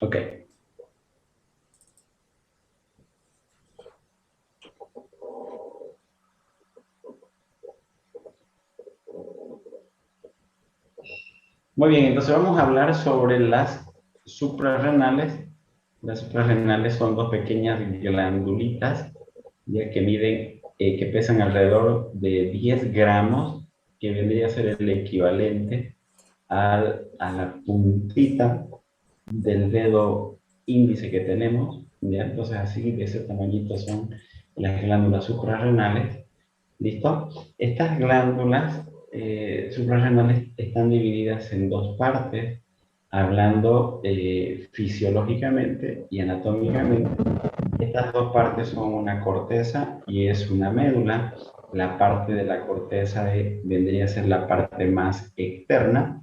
Ok. Muy bien, entonces vamos a hablar sobre las suprarrenales. Las suprarrenales son dos pequeñas glandulitas ya que miden, que pesan alrededor de 10 gramos, que vendría a ser el equivalente a la puntita del dedo índice que tenemos, ¿ya? Entonces así de ese tamañito son las glándulas suprarrenales. ¿Listo? Estas glándulas suprarrenales están divididas en dos partes, hablando fisiológicamente y anatómicamente. Estas dos partes son una corteza y es una médula. La parte de la corteza vendría a ser la parte más externa,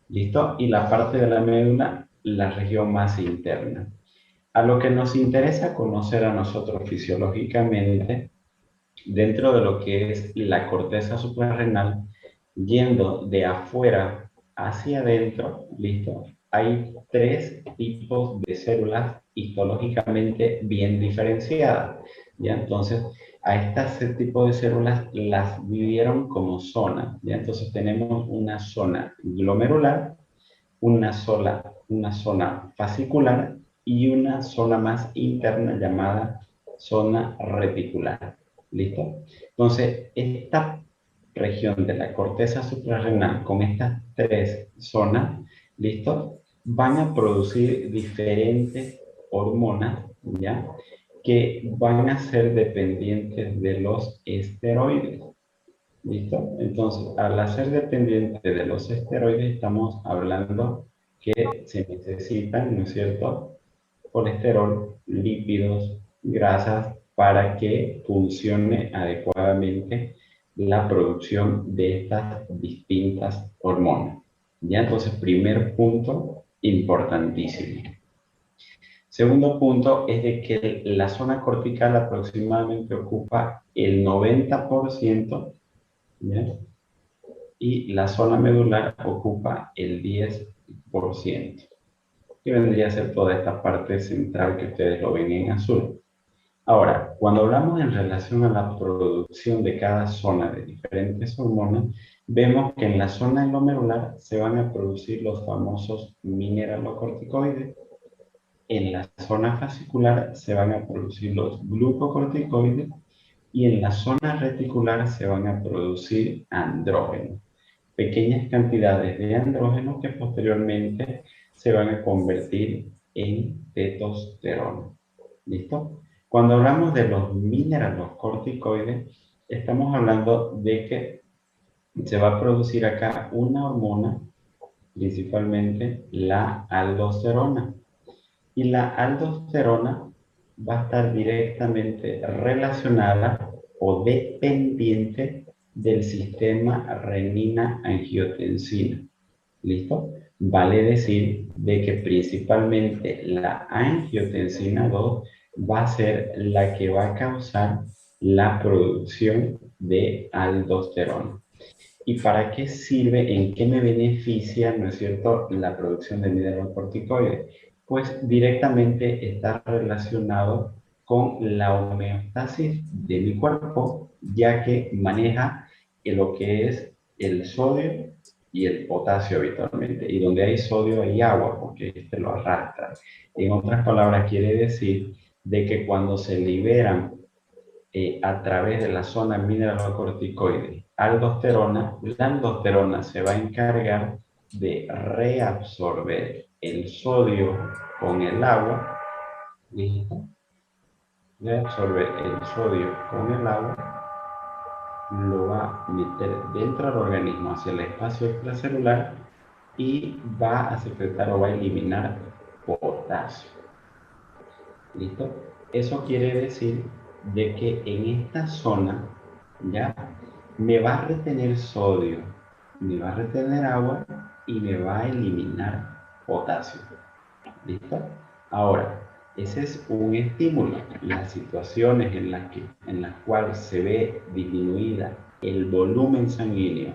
¿listo? Y la parte de la médula, la región más interna. A lo que nos interesa conocer a nosotros fisiológicamente, dentro de lo que es la corteza suprarrenal, yendo de afuera hacia adentro, ¿listo? Hay tres tipos de células histológicamente bien diferenciadas, ¿ya? Entonces, a este tipo de células las dividieron como zonas, ¿ya? Entonces tenemos una zona glomerular, una zona fascicular y una zona más interna llamada zona reticular. ¿Listo? Entonces, esta región de la corteza suprarrenal con estas tres zonas, ¿listo? Van a producir diferentes hormonas, ¿ya? Que van a ser dependientes de los esteroides. ¿Listo? Entonces, al hacer dependiente de los esteroides, estamos hablando que se necesitan, ¿no es cierto?, colesterol, lípidos, grasas, para que funcione adecuadamente la producción de estas distintas hormonas. Ya, entonces, primer punto importantísimo. Segundo punto es de que la zona cortical aproximadamente ocupa el 90%, ¿ya? Y la zona medular ocupa el 10%, que vendría a ser toda esta parte central que ustedes lo ven en azul. Ahora, cuando hablamos en relación a la producción de cada zona de diferentes hormonas, vemos que en la zona glomerular se van a producir los famosos mineralocorticoides, en la zona fascicular se van a producir los glucocorticoides y en la zona reticular se van a producir andrógenos, pequeñas cantidades de andrógenos que posteriormente se van a convertir en testosterona. ¿Listo? Cuando hablamos de los mineralocorticoides, estamos hablando de que se va a producir acá una hormona, principalmente la aldosterona. Y la aldosterona va a estar directamente relacionada o dependiente del sistema renina-angiotensina. ¿Listo? Vale decir de que principalmente la angiotensina 2 va a ser la que va a causar la producción de aldosterona. ¿Y para qué sirve, en qué me beneficia, no es cierto, la producción de mineralocorticoides? Pues directamente está relacionado con la homeostasis de mi cuerpo, ya que maneja lo que es el sodio y el potasio habitualmente. Y donde hay sodio hay agua, porque este lo arrastra. En otras palabras, quiere decir de que cuando se liberan a través de la zona mineralocorticoide aldosterona, la aldosterona se va a encargar de reabsorber el sodio con el agua, ¿listo? Reabsorber el sodio con el agua, lo va a meter dentro del organismo hacia el espacio extracelular y va a secretar o va a eliminar potasio. ¿Listo? Eso quiere decir de que en esta zona, ¿ya? Me va a retener sodio, me va a retener agua y me va a eliminar potasio. ¿Listo? Ahora, ese es un estímulo. Las situaciones en las cuales se ve disminuida el volumen sanguíneo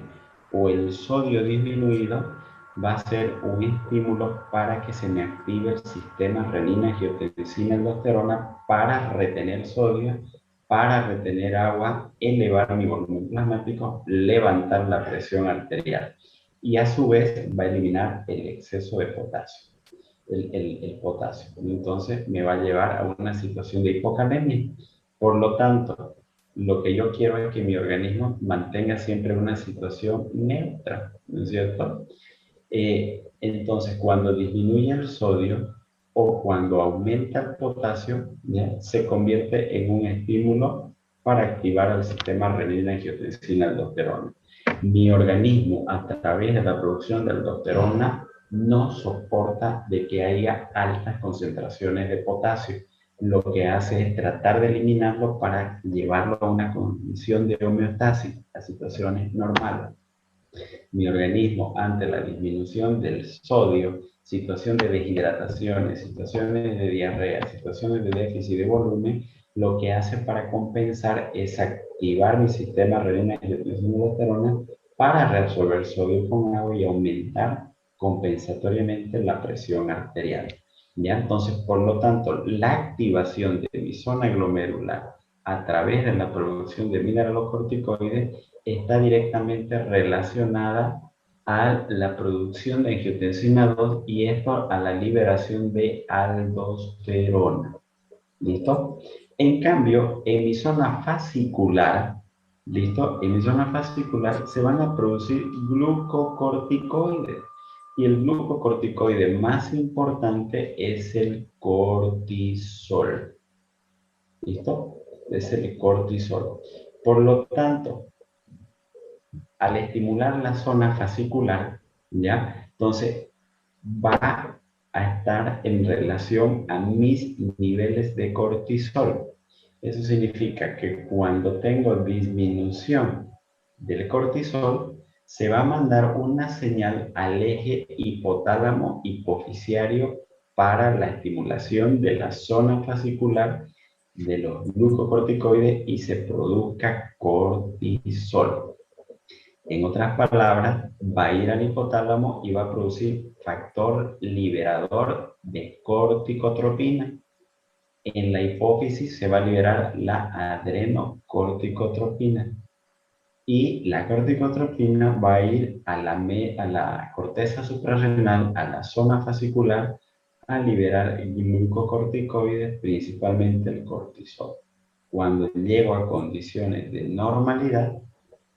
o el sodio disminuido, va a ser un estímulo para que se me active el sistema renina, angiotensina, aldosterona para retener sodio, para retener agua, elevar mi volumen plasmático, levantar la presión arterial y a su vez va a eliminar el exceso de potasio, el potasio. Entonces me va a llevar a una situación de hipocalemia. Por lo tanto, lo que yo quiero es que mi organismo mantenga siempre una situación neutra, ¿no es cierto? Entonces, cuando disminuye el sodio o cuando aumenta el potasio, ¿ya? Se convierte en un estímulo para activar el sistema renina, angiotensina, aldosterona. Mi organismo, a través de la producción de aldosterona, no soporta de que haya altas concentraciones de potasio. Lo que hace es tratar de eliminarlo para llevarlo a una condición de homeostasis, a situaciones normales. Mi organismo, ante la disminución del sodio, situación de deshidrataciones, situaciones de diarrea, situaciones de déficit de volumen, lo que hace para compensar es activar mi sistema renina-angiotensina-aldosterona para reabsorber sodio con agua y aumentar compensatoriamente la presión arterial. ¿Ya? Entonces, por lo tanto, la activación de mi zona glomerular a través de la producción de mineralocorticoides está directamente relacionada a la producción de angiotensina 2 y esto a la liberación de aldosterona. ¿Listo? En cambio, en mi zona fascicular, ¿listo? En mi zona fascicular se van a producir glucocorticoides. Y el glucocorticoide más importante es el cortisol. ¿Listo? Es el cortisol. Por lo tanto, al estimular la zona fascicular, ¿ya? Entonces va a estar en relación a mis niveles de cortisol. Eso significa que cuando tengo disminución del cortisol, se va a mandar una señal al eje hipotálamo hipofisiario para la estimulación de la zona fascicular de los glucocorticoides y se produzca cortisol. En otras palabras, va a ir al hipotálamo y va a producir factor liberador de corticotropina. En la hipófisis se va a liberar la adrenocorticotropina. Y la corticotropina va a ir a la corteza suprarrenal, a la zona fascicular, a liberar glucocorticoides, principalmente el cortisol. Cuando llego a condiciones de normalidad,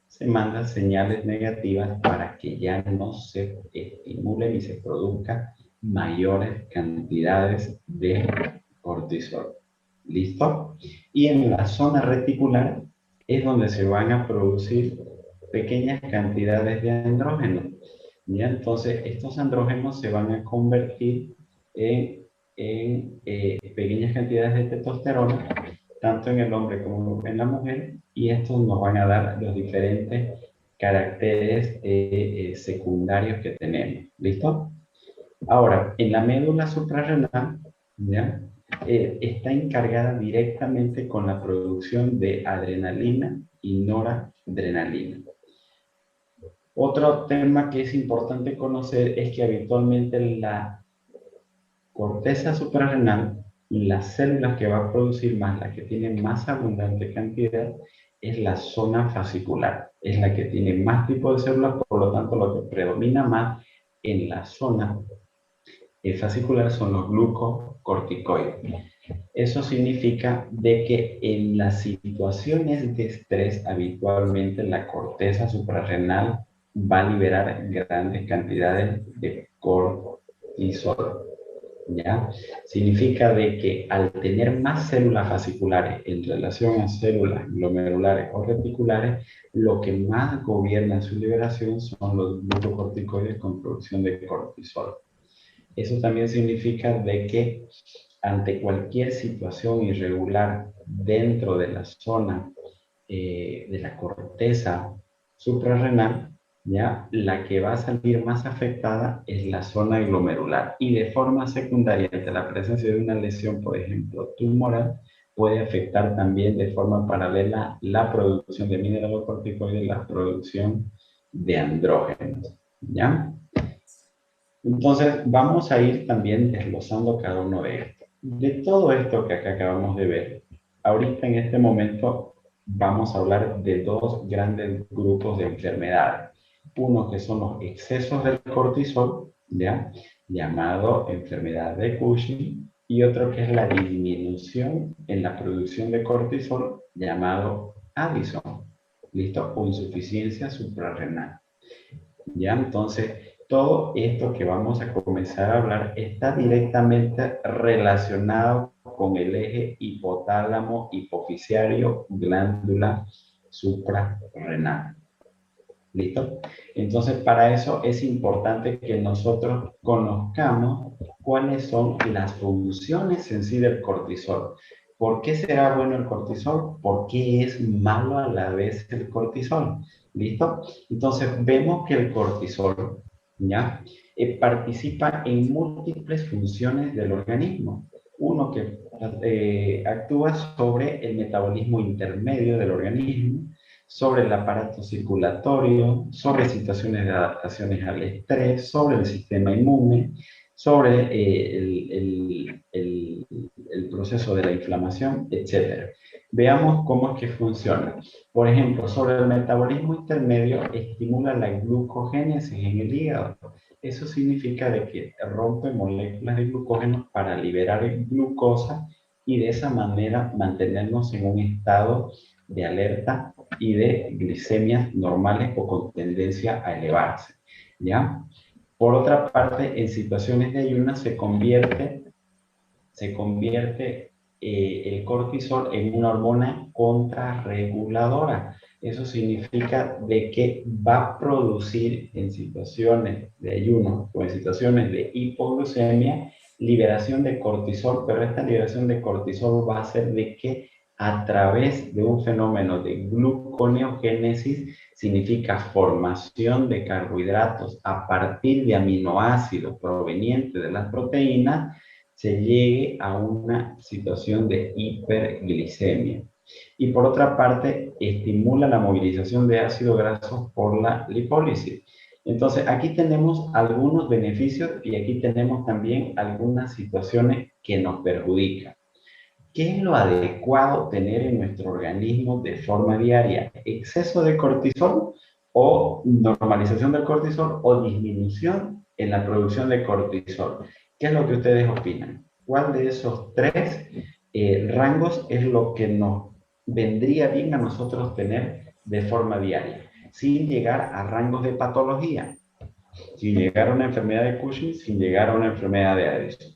se mandan señales negativas para que ya no se estimulen y se produzcan mayores cantidades de cortisol. ¿Listo? Y en la zona reticular es donde se van a producir pequeñas cantidades de andrógenos. ¿Ya? Entonces, estos andrógenos se van a convertir en pequeñas cantidades de testosterona tanto en el hombre como en la mujer, y estos nos van a dar los diferentes caracteres secundarios que tenemos. ¿Listo? Ahora, en la médula suprarrenal, ¿ya? Está encargada directamente con la producción de adrenalina y noradrenalina. Otro tema que es importante conocer es que habitualmente la corteza suprarrenal, las células que va a producir más, la que tiene más abundante cantidad, es la zona fascicular. Es la que tiene más tipo de células, por lo tanto, lo que predomina más en la zona fascicular son los glucocorticoides. Eso significa de que en las situaciones de estrés, habitualmente la corteza suprarrenal va a liberar grandes cantidades de cortisol. ¿Ya? Significa de que al tener más células fasciculares en relación a células glomerulares o reticulares, lo que más gobierna su liberación son los glucocorticoides con producción de cortisol. Eso también significa de que ante cualquier situación irregular dentro de la zona de la corteza suprarrenal, ¿ya? La que va a salir más afectada es la zona glomerular y de forma secundaria, ante la presencia de una lesión, por ejemplo, tumoral, puede afectar también de forma paralela la producción de mineralocorticoides y la producción de andrógenos, ¿ya? Entonces, vamos a ir también desglosando cada uno de estos. De todo esto que acá acabamos de ver, ahorita en este momento vamos a hablar de dos grandes grupos de enfermedades. Uno que son los excesos del cortisol, ¿ya? Llamado enfermedad de Cushing, y otro que es la disminución en la producción de cortisol, llamado Addison, ¿listo? O insuficiencia suprarrenal. ¿Ya? Entonces, todo esto que vamos a comenzar a hablar está directamente relacionado con el eje hipotálamo hipoficiario glándula suprarrenal. ¿Listo? Entonces, para eso es importante que nosotros conozcamos cuáles son las funciones en sí del cortisol. ¿Por qué será bueno el cortisol? ¿Por qué es malo a la vez el cortisol? ¿Listo? Entonces, vemos que el cortisol, ¿ya? Participa en múltiples funciones del organismo. Uno que actúa sobre el metabolismo intermedio del organismo, sobre el aparato circulatorio, sobre situaciones de adaptaciones al estrés, sobre el sistema inmune, sobre el proceso de la inflamación, etc. Veamos cómo es que funciona. Por ejemplo, sobre el metabolismo intermedio estimula la glucogénesis en el hígado. Eso significa de que rompe moléculas de glucógeno para liberar glucosa y de esa manera mantenernos en un estado de alerta y de glicemias normales o con tendencia a elevarse, ¿ya? Por otra parte, en situaciones de ayunas se convierte el cortisol en una hormona contrarreguladora. Eso significa de que va a producir en situaciones de ayuno o en situaciones de hipoglucemia liberación de cortisol, pero esta liberación de cortisol va a ser de que a través de un fenómeno de gluconeogénesis, significa formación de carbohidratos a partir de aminoácidos provenientes de las proteínas, se llegue a una situación de hiperglicemia. Y por otra parte, estimula la movilización de ácidos grasos por la lipólisis. Entonces, aquí tenemos algunos beneficios y aquí tenemos también algunas situaciones que nos perjudican. ¿Qué es lo adecuado tener en nuestro organismo de forma diaria? ¿Exceso de cortisol o normalización del cortisol o disminución en la producción de cortisol? ¿Qué es lo que ustedes opinan? ¿Cuál de esos tres rangos es lo que nos vendría bien a nosotros tener de forma diaria? Sin llegar a rangos de patología, sin llegar a una enfermedad de Cushing, sin llegar a una enfermedad de Addison.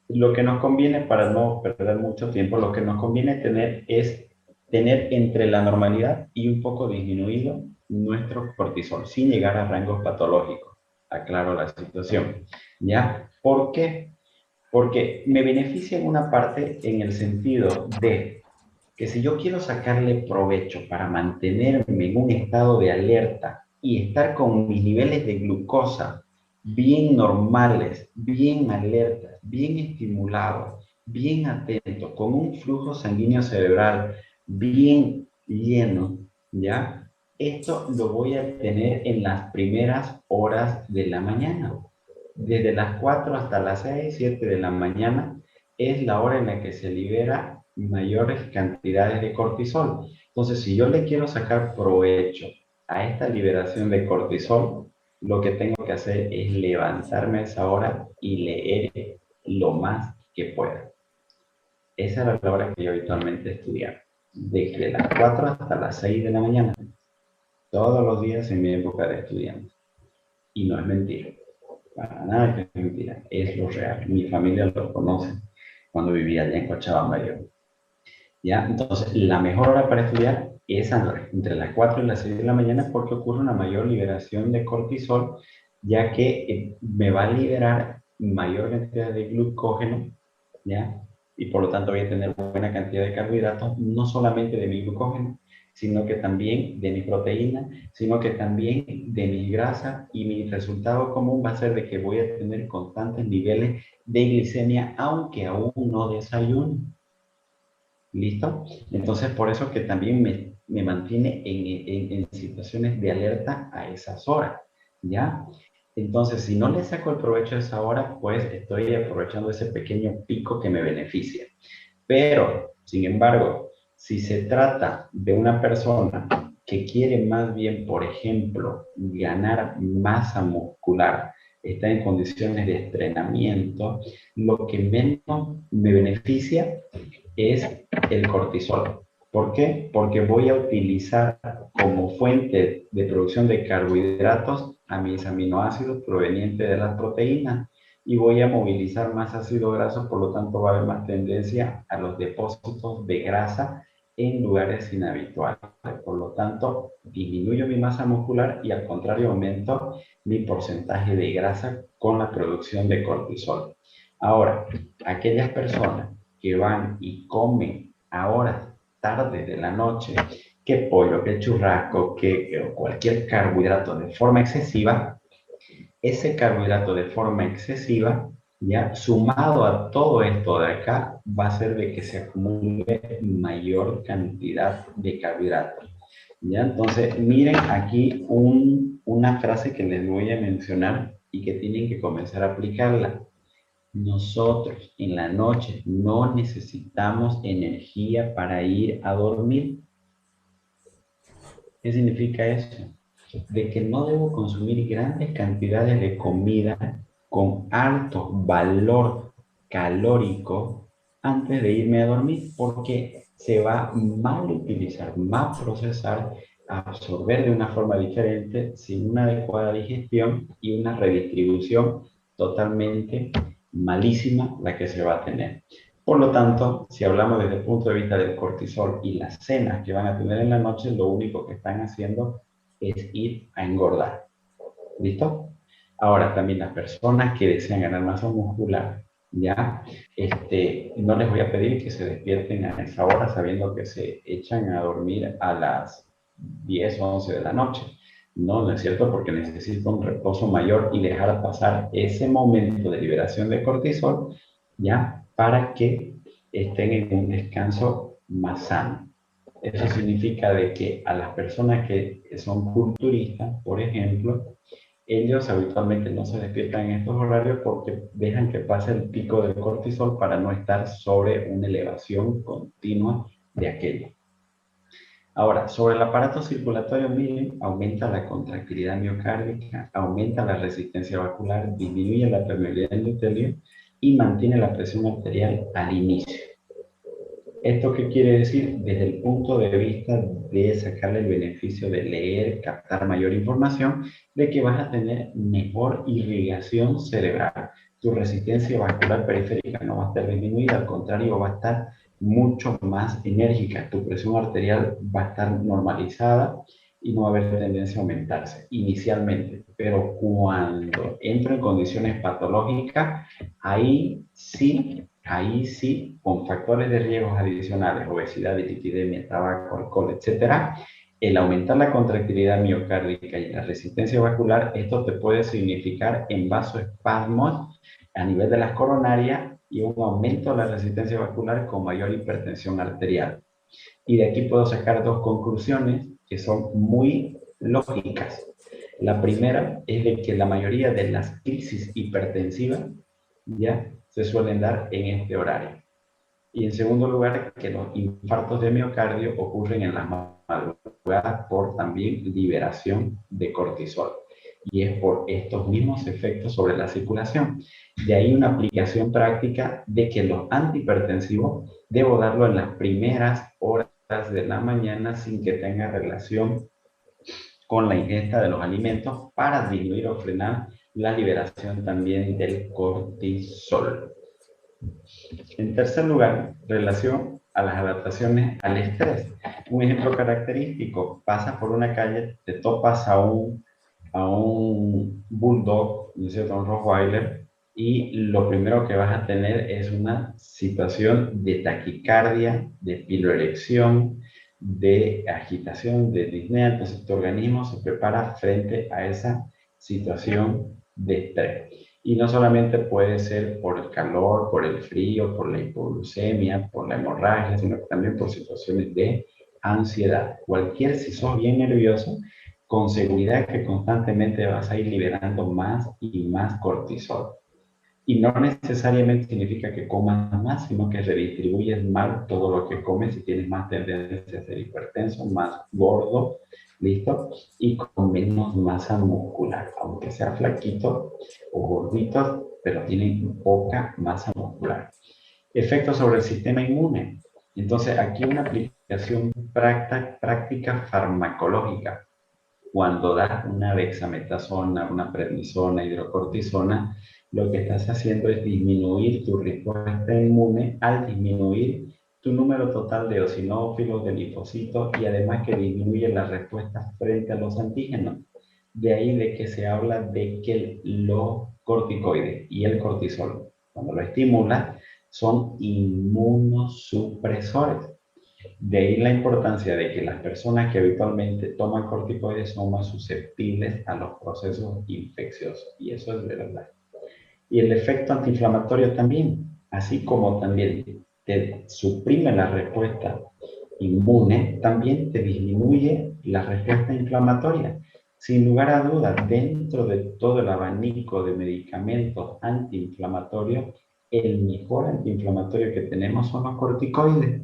Lo que nos conviene, para no perder mucho tiempo, lo que nos conviene tener es tener entre la normalidad y un poco disminuido nuestro cortisol, sin llegar a rangos patológicos. Aclaro la situación. ¿Ya? ¿Por qué? Porque me beneficia en una parte en el sentido de que si yo quiero sacarle provecho para mantenerme en un estado de alerta y estar con mis niveles de glucosa bien normales, bien alertas, bien estimulados, bien atentos, con un flujo sanguíneo cerebral bien lleno, ¿ya? Esto lo voy a tener en las primeras horas de la mañana. Desde las 4 hasta las 6, 7 de la mañana es la hora en la que se libera mayores cantidades de cortisol. Entonces, si yo le quiero sacar provecho a esta liberación de cortisol, lo que tengo que hacer es levantarme a esa hora y leer lo más que pueda. Esa era la hora que yo habitualmente estudiaba, desde las 4 hasta las 6 de la mañana, todos los días en mi época de estudiante. Y no es mentira, para nada que es mentira, es lo real. Mi familia lo conoce cuando vivía allá en Cochabamba yo. ¿Ya? Entonces, la mejor hora para estudiar es entre las 4 y las 6 de la mañana porque ocurre una mayor liberación de cortisol, ya que me va a liberar mayor cantidad de glucógeno, ¿ya? Y por lo tanto voy a tener buena cantidad de carbohidratos, no solamente de mi glucógeno, sino que también de mi proteína, sino que también de mi grasa, y mi resultado común va a ser de que voy a tener constantes niveles de glicemia, aunque aún no desayuno. ¿Listo? Entonces, por eso que también me me mantiene en situaciones de alerta a esas horas, ¿ya? Entonces, si no le saco el provecho a esa hora, pues estoy aprovechando ese pequeño pico que me beneficia. Pero, sin embargo, si se trata de una persona que quiere más bien, por ejemplo, ganar masa muscular, está en condiciones de entrenamiento, lo que menos me beneficia es el cortisol. ¿Por qué? Porque voy a utilizar como fuente de producción de carbohidratos a mis aminoácidos provenientes de las proteínas y voy a movilizar más ácido graso, por lo tanto va a haber más tendencia a los depósitos de grasa en lugares inhabituales. Por lo tanto, disminuyo mi masa muscular y al contrario aumento mi porcentaje de grasa con la producción de cortisol. Ahora, aquellas personas que van y comen a horas tarde de la noche, que pollo, que churrasco, que cualquier carbohidrato de forma excesiva, ese carbohidrato de forma excesiva, ya sumado a todo esto de acá, va a hacer de que se acumule mayor cantidad de carbohidratos. ¿Ya? Entonces, miren aquí una frase que les voy a mencionar y que tienen que comenzar a aplicarla. Nosotros en la noche no necesitamos energía para ir a dormir. ¿Qué significa eso? De que no debo consumir grandes cantidades de comida con alto valor calórico antes de irme a dormir, porque se va a mal utilizar, mal procesar, absorber de una forma diferente, sin una adecuada digestión y una redistribución totalmente malísima la que se va a tener. Por lo tanto, si hablamos desde el punto de vista del cortisol y las cenas que van a tener en la noche, lo único que están haciendo es ir a engordar. ¿Listo? Ahora, también las personas que desean ganar masa muscular, ya, no les voy a pedir que se despierten a esa hora sabiendo que se echan a dormir a las 10 o 11 de la noche. No, no es cierto, porque necesito un reposo mayor y dejar pasar ese momento de liberación de cortisol, ya, para que estén en un descanso más sano. Eso significa de que a las personas que son culturistas, por ejemplo, ellos habitualmente no se despiertan en estos horarios porque dejan que pase el pico del cortisol para no estar sobre una elevación continua de aquello. Ahora, sobre el aparato circulatorio, miren, aumenta la contractilidad miocárdica, aumenta la resistencia vascular, disminuye la permeabilidad endotelio y mantiene la presión arterial al inicio. ¿Esto qué quiere decir? Desde el punto de vista de sacarle el beneficio de leer, captar mayor información, de que vas a tener mejor irrigación cerebral. Tu resistencia vascular periférica no va a estar disminuida, al contrario, va a estar mucho más enérgica. Tu presión arterial va a estar normalizada y no va a haber tendencia a aumentarse inicialmente. Pero cuando entro en condiciones patológicas, ahí sí, con factores de riesgos adicionales, obesidad, dislipidemia, tabaco, alcohol, etcétera, el aumentar la contractilidad miocárdica y la resistencia vascular, esto te puede significar en vasoespasmos a nivel de las coronarias y un aumento de la resistencia vascular con mayor hipertensión arterial. Y de aquí puedo sacar dos conclusiones que son muy lógicas. La primera es de que la mayoría de las crisis hipertensivas ya se suelen dar en este horario. Y en segundo lugar, que los infartos de miocardio ocurren en las madrugadas por también liberación de cortisol. Y es por estos mismos efectos sobre la circulación. De ahí una aplicación práctica de que los antihipertensivos debo darlo en las primeras horas de la mañana sin que tenga relación con la ingesta de los alimentos para disminuir o frenar la liberación también del cortisol. En tercer lugar, relación a las adaptaciones al estrés. Un ejemplo característico, pasas por una calle, te topas a un bulldog, ¿no es cierto?, un Rottweiler, y lo primero que vas a tener es una situación de taquicardia, de piloerección, de agitación, de disnea. Entonces tu organismo se prepara frente a esa situación de estrés. Y no solamente puede ser por el calor, por el frío, por la hipoglucemia, por la hemorragia, sino que también por situaciones de ansiedad. Si sos bien nervioso, con seguridad que constantemente vas a ir liberando más y más cortisol. Y no necesariamente significa que comas más, sino que redistribuyes mal todo lo que comes y tienes más tendencia a ser hipertenso, más gordo, ¿listo? Y con menos masa muscular, aunque sea flaquito o gordito, pero tienen poca masa muscular. Efectos sobre el sistema inmune. Entonces, aquí una aplicación práctica farmacológica. Cuando das una dexametasona, una prednisona, hidrocortisona, lo que estás haciendo es disminuir tu respuesta inmune al disminuir tu número total de eosinófilos, de linfocitos y además que disminuye la respuesta frente a los antígenos. De ahí de que se habla de que los corticoides y el cortisol, cuando lo estimulas, son inmunosupresores. De ahí la importancia de que las personas que habitualmente toman corticoides son más susceptibles a los procesos infecciosos. Y eso es verdad. Y el efecto antiinflamatorio también, así como también te suprime la respuesta inmune, también te disminuye la respuesta inflamatoria. Sin lugar a dudas, dentro de todo el abanico de medicamentos antiinflamatorios, el mejor antiinflamatorio que tenemos son los corticoides.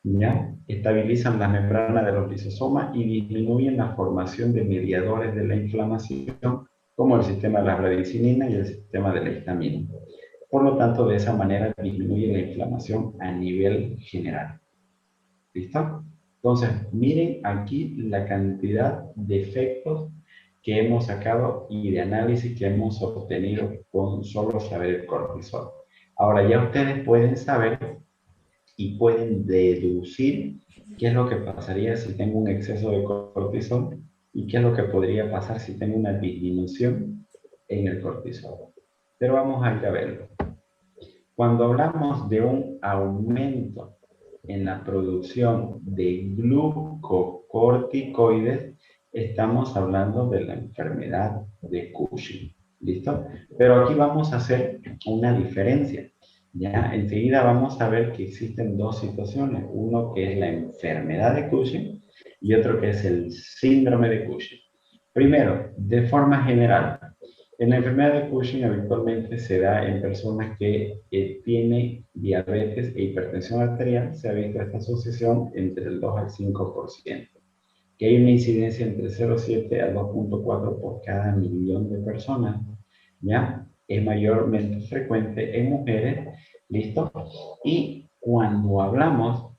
¿Ya? Estabilizan la membrana de los lisosomas y disminuyen la formación de mediadores de la inflamación, como el sistema de la radicinina y el sistema de la histamina. Por lo tanto, de esa manera disminuye la inflamación a nivel general. ¿Listo? Entonces, miren aquí la cantidad de efectos que hemos sacado y de análisis que hemos obtenido con solo saber el cortisol. Ahora ya ustedes pueden saber y pueden deducir qué es lo que pasaría si tengo un exceso de cortisol y qué es lo que podría pasar si tengo una disminución en el cortisol. Pero vamos a ir a verlo. Cuando hablamos de un aumento en la producción de glucocorticoides, estamos hablando de la enfermedad de Cushing. ¿Listo? Pero aquí vamos a hacer una diferencia. Ya, enseguida vamos a ver que existen dos situaciones. Uno que es la enfermedad de Cushing y otro que es el síndrome de Cushing. Primero, de forma general, en la enfermedad de Cushing habitualmente se da en personas que tienen diabetes e hipertensión arterial. Se ha visto esta asociación entre el 2 al 5%, que hay una incidencia entre 0,7 a 2,4 por cada millón de personas. ¿Ya? Es mayormente frecuente en mujeres, ¿listo? Y cuando hablamos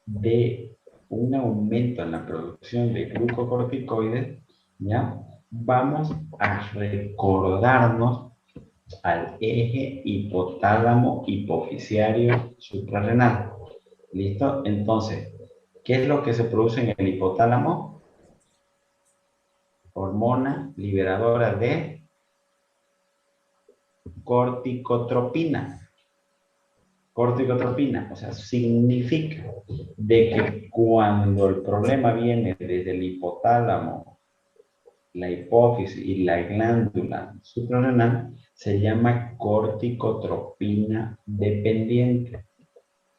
de un aumento en la producción de glucocorticoides, ¿ya? Vamos a recordarnos al eje hipotálamo hipoficiario suprarrenal. ¿Listo? Entonces, ¿qué es lo que se produce en el hipotálamo? Hormona liberadora de corticotropina. Corticotropina, o sea, significa de que cuando el problema viene desde el hipotálamo, la hipófisis y la glándula suprarrenal, se llama corticotropina dependiente.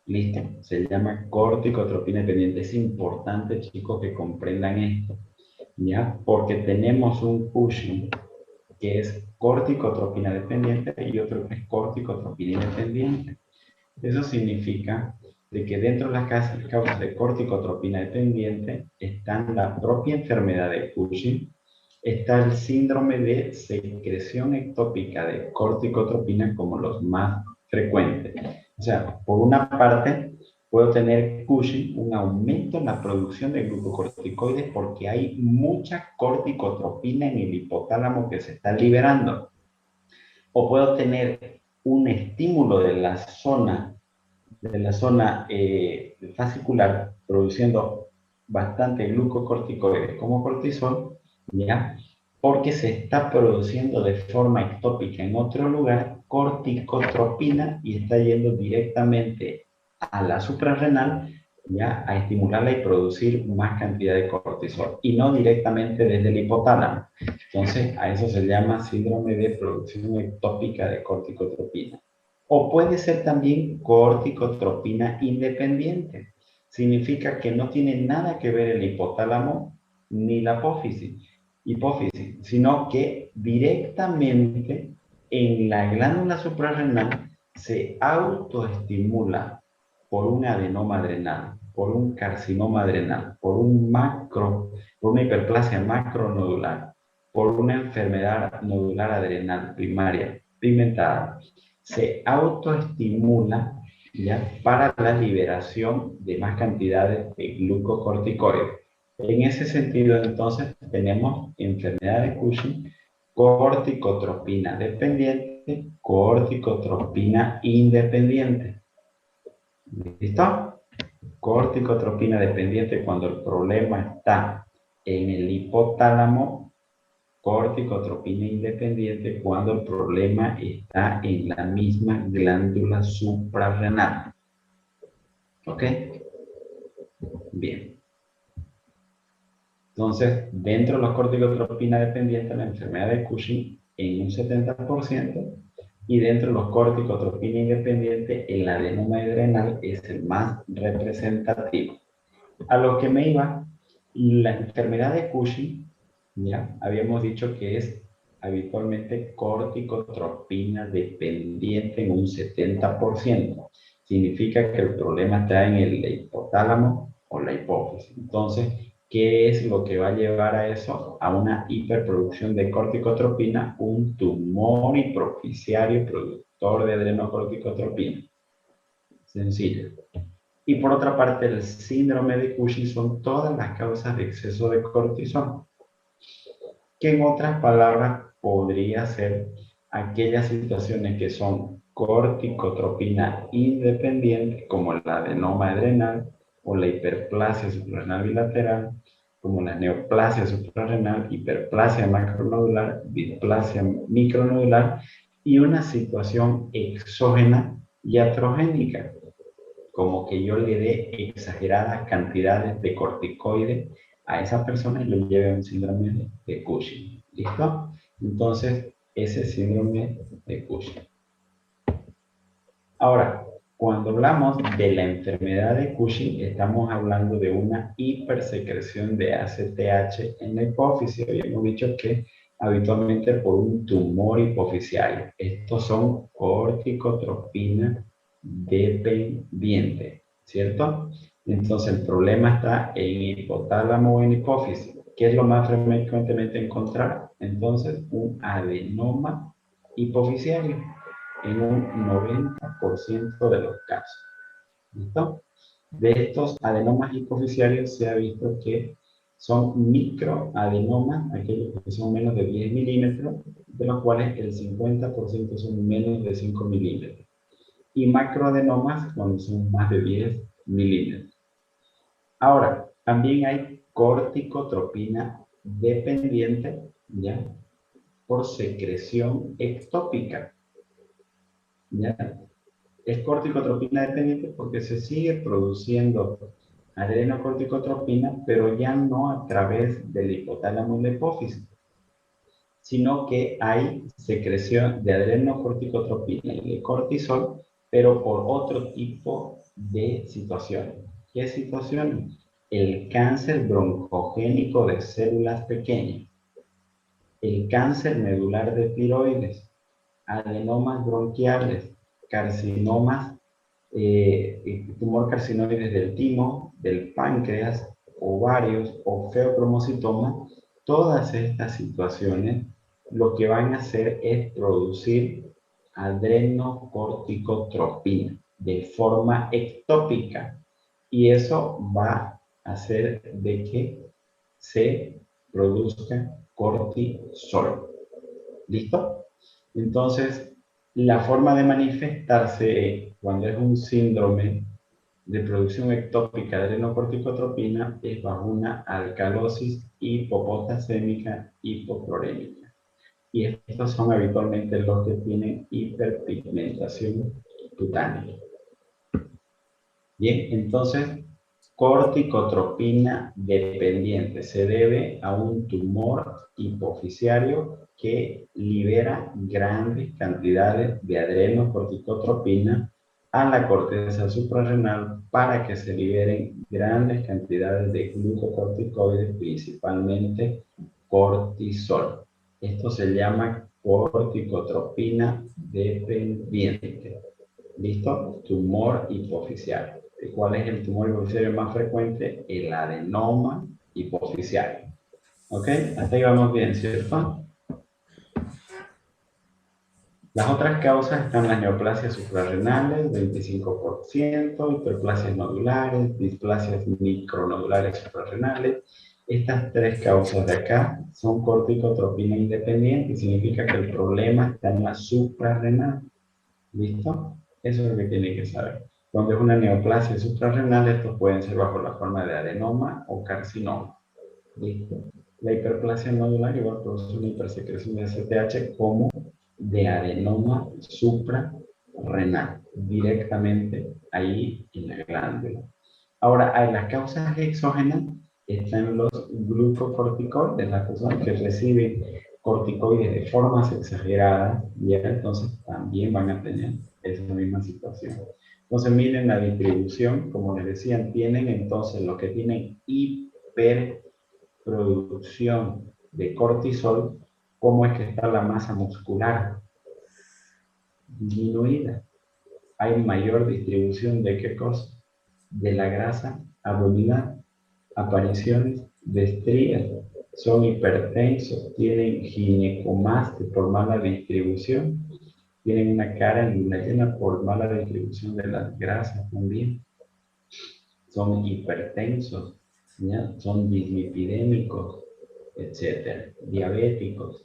Listo, se llama corticotropina dependiente. Es importante, chicos, que comprendan esto, ¿ya? Porque tenemos un Cushing que es corticotropina dependiente y otro que es corticotropina independiente. Eso significa de que dentro de las causas de corticotropina dependiente están la propia enfermedad de Cushing, está el síndrome de secreción ectópica de corticotropina como los más frecuentes. O sea, por una parte, puedo tener Cushing, un aumento en la producción de glucocorticoides porque hay mucha corticotropina en el hipotálamo que se está liberando. O puedo tener un estímulo de la zona fascicular produciendo bastante glucocorticoides como cortisol, ¿ya? Porque se está produciendo de forma ectópica en otro lugar corticotropina y está yendo directamente a la suprarrenal, ¿ya? A estimularla y producir más cantidad de cortisol y no directamente desde el hipotálamo. Entonces, a eso se llama síndrome de producción ectópica de corticotropina. O puede ser también corticotropina independiente. significa que no tiene nada que ver el hipotálamo ni la hipófisis, sino que directamente en la glándula suprarrenal se autoestimula por un adenoma adrenal, por un carcinoma adrenal, por una hiperplasia macronodular, por una enfermedad nodular adrenal primaria pigmentada. Se autoestimula, ¿ya?, para la liberación de más cantidades de glucocorticoides. En ese sentido, entonces, tenemos enfermedad de Cushing, corticotropina dependiente, corticotropina independiente. ¿Listo? Corticotropina dependiente cuando el problema está en el hipotálamo, corticotropina independiente cuando el problema está en la misma glándula suprarrenal. ¿Ok? Bien. Entonces, dentro de los corticotropina dependientes, la enfermedad de Cushing en un 70%, y dentro de los corticotropina independientes, el adenoma adrenal es el más representativo. A lo que me iba, la enfermedad de Cushing, ya habíamos dicho que es habitualmente corticotropina dependiente en un 70%. Significa que el problema está en el hipotálamo o la hipófisis. Entonces, ¿qué es lo que va a llevar a eso? A una hiperproducción de corticotropina, un tumor hipoficiario productor de adrenocorticotropina. Sencillo. Y por otra parte, el síndrome de Cushing son todas las causas de exceso de cortisol, que en otras palabras podría ser aquellas situaciones que son corticotropina independiente, como el adenoma adrenal o la hiperplasia suprarrenal bilateral, como la neoplasia suprarrenal, hiperplasia macronodular, displasia micronodular, y una situación exógena y atrogénica, como que yo le dé exageradas cantidades de corticoides a esa persona y lo lleve a un síndrome de Cushing. ¿Listo? Entonces, ese síndrome de Cushing. Ahora, cuando hablamos de la enfermedad de Cushing, estamos hablando de una hipersecreción de ACTH en la hipófisis. Habíamos dicho que habitualmente por un tumor hipofisiario. Estos son corticotropina dependiente, ¿cierto? Entonces el problema está en hipotálamo o en hipófisis. ¿Qué es lo más frecuentemente encontrar? Entonces, un adenoma hipofisiario en un 90% de los casos. ¿Listo? De estos adenomas hipofisiarios se ha visto que son microadenomas, aquellos que son menos de 10 milímetros, de los cuales el 50% son menos de 5 milímetros. Y macroadenomas cuando son más de 10 milímetros. Ahora, también hay corticotropina dependiente, ¿ya?, por secreción ectópica. ¿Ya? Es corticotropina dependiente porque se sigue produciendo adrenocorticotropina, pero ya no a través del hipotálamo y la hipófisis, sino que hay secreción de adrenocorticotropina y de cortisol, pero por otro tipo de situaciones. ¿Qué situaciones? El cáncer broncogénico de células pequeñas, el cáncer medular de tiroides, adenomas bronquiales, carcinomas, tumor carcinoides del timo, del páncreas, ovarios o feocromocitoma. Todas estas situaciones lo que van a hacer es producir adrenocorticotropina de forma ectópica, y eso va a hacer de que se produzca cortisol. ¿Listo? Entonces, la forma de manifestarse cuando es un síndrome de producción ectópica de adrenocorticotropina es bajo una alcalosis hipopotasémica hipoclorémica. Y estos son habitualmente los que tienen hiperpigmentación cutánea. Bien, entonces, corticotropina dependiente se debe a un tumor hipofisiario que libera grandes cantidades de adrenocorticotropina a la corteza suprarrenal para que se liberen grandes cantidades de glucocorticoides, principalmente cortisol. Esto se llama corticotropina dependiente. ¿Listo? Tumor hipoficial. ¿Cuál es el tumor hipoficial más frecuente? El adenoma hipoficial. ¿Ok? Hasta ahí vamos bien, ¿cierto? Las otras causas están las neoplasias suprarrenales, 25%, hiperplasias nodulares, displasias micronodulares suprarrenales. Estas tres causas de acá son corticotropina independiente, significa que el problema está en la suprarrenal. ¿Listo? Eso es lo que tiene que saber. Cuando es una neoplasia suprarrenal, estos pueden ser bajo la forma de adenoma o carcinoma. ¿Listo? La hiperplasia nodular igual produce una hipersecreción de ACTH como de adenoma suprarrenal, directamente ahí en la glándula. Ahora, hay las causas exógenas, están los glucocorticoides, las personas que reciben corticoides de formas exageradas, y entonces también van a tener esa misma situación. Entonces, miren la distribución, como les decían, tienen entonces los que tienen hiperproducción de cortisol, ¿cómo es que está la masa muscular? Disminuida. Hay mayor distribución de qué cosa? De la grasa abdominal, apariciones de estrías, son hipertensos, tienen ginecomastia por mala distribución, tienen una cara llena por mala distribución de las grasas también, son hipertensos, ¿ya? Son dislipidémicos, etcétera, diabéticos.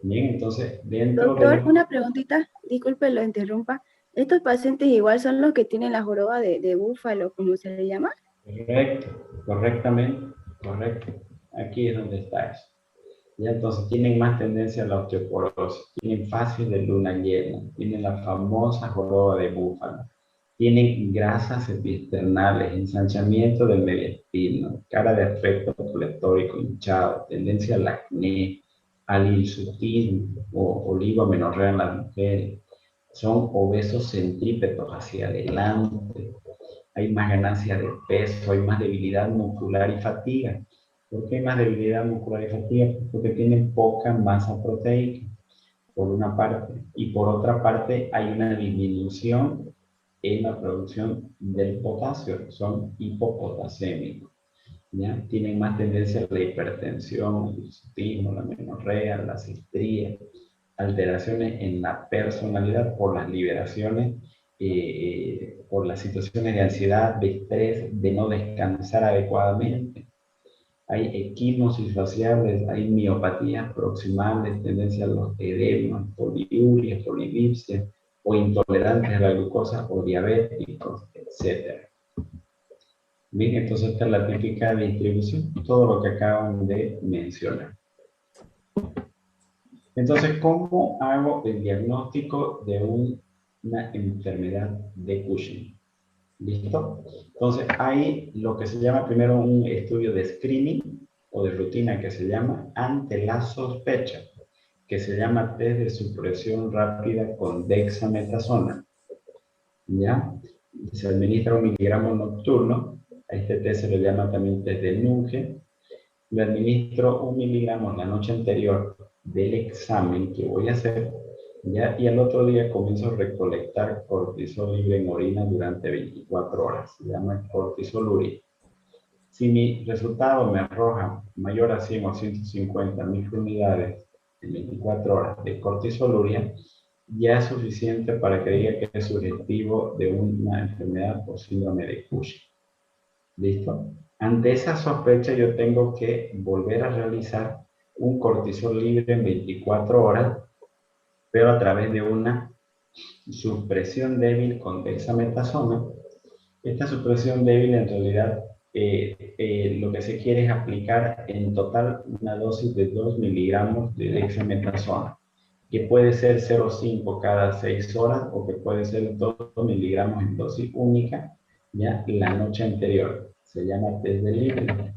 Bien, entonces, dentro de Doctor, los... una preguntita, disculpe lo interrumpa. ¿Estos pacientes igual son los que tienen la joroba de búfalo, como se le llama? Correcto, correctamente, correcto. Aquí es donde está eso. Ya entonces tienen más tendencia a la osteoporosis, tienen fases de luna llena, tienen la famosa joroba de búfalo, tienen grasas episternales, ensanchamiento del mediastino, cara de aspecto pletórico hinchado, tendencia al acné, al hirsutismo o oligomenorrea en las mujeres, son obesos centrípetos hacia adelante, hay más ganancia de peso, hay más debilidad muscular y fatiga. ¿Por qué hay más debilidad muscular y fatiga? Porque tienen poca masa proteica, por una parte, y por otra parte hay una disminución en la producción del potasio, son hipopotasémicos. ¿Ya? Tienen más tendencia a la hipertensión, el hirsutismo, la menorrea, las estrías, alteraciones en la personalidad por las liberaciones, por las situaciones de ansiedad, de estrés, de no descansar adecuadamente. Hay equimosis faciales, hay miopatías proximales, tendencia a los edemas, poliurias, polidipsias, o intolerantes a la glucosa, o diabéticos, etc. Bien, entonces esta es la típica distribución, todo lo que acaban de mencionar. Entonces, ¿cómo hago el diagnóstico de una enfermedad de Cushing? ¿Listo? Entonces, hay lo que se llama primero un estudio de screening o de rutina que se llama ante la sospecha, que se llama test de supresión rápida con dexametasona. ¿Ya? Se administra 1 miligramo nocturno. A este test se le llama también test de Nunge. Le administro 1 miligramo la noche anterior del examen que voy a hacer, ¿ya? Y al otro día comienzo a recolectar cortisol libre en orina durante 24 horas. Se llama cortisoluria. Si mi resultado me arroja mayor a 100 o 150 microunidades en 24 horas de cortisoluria, ya es suficiente para que diga que es sugestivo de una enfermedad o síndrome de Cushing. ¿Listo? Ante esa sospecha yo tengo que volver a realizar un cortisol libre en 24 horas, pero a través de una supresión débil con dexametasona. Esta supresión débil en realidad lo que se quiere es aplicar en total una dosis de 2 miligramos de dexametasona, que puede ser 0,5 cada 6 horas o que puede ser 2 miligramos en dosis única, ya la noche anterior. Se llama test de Lipton.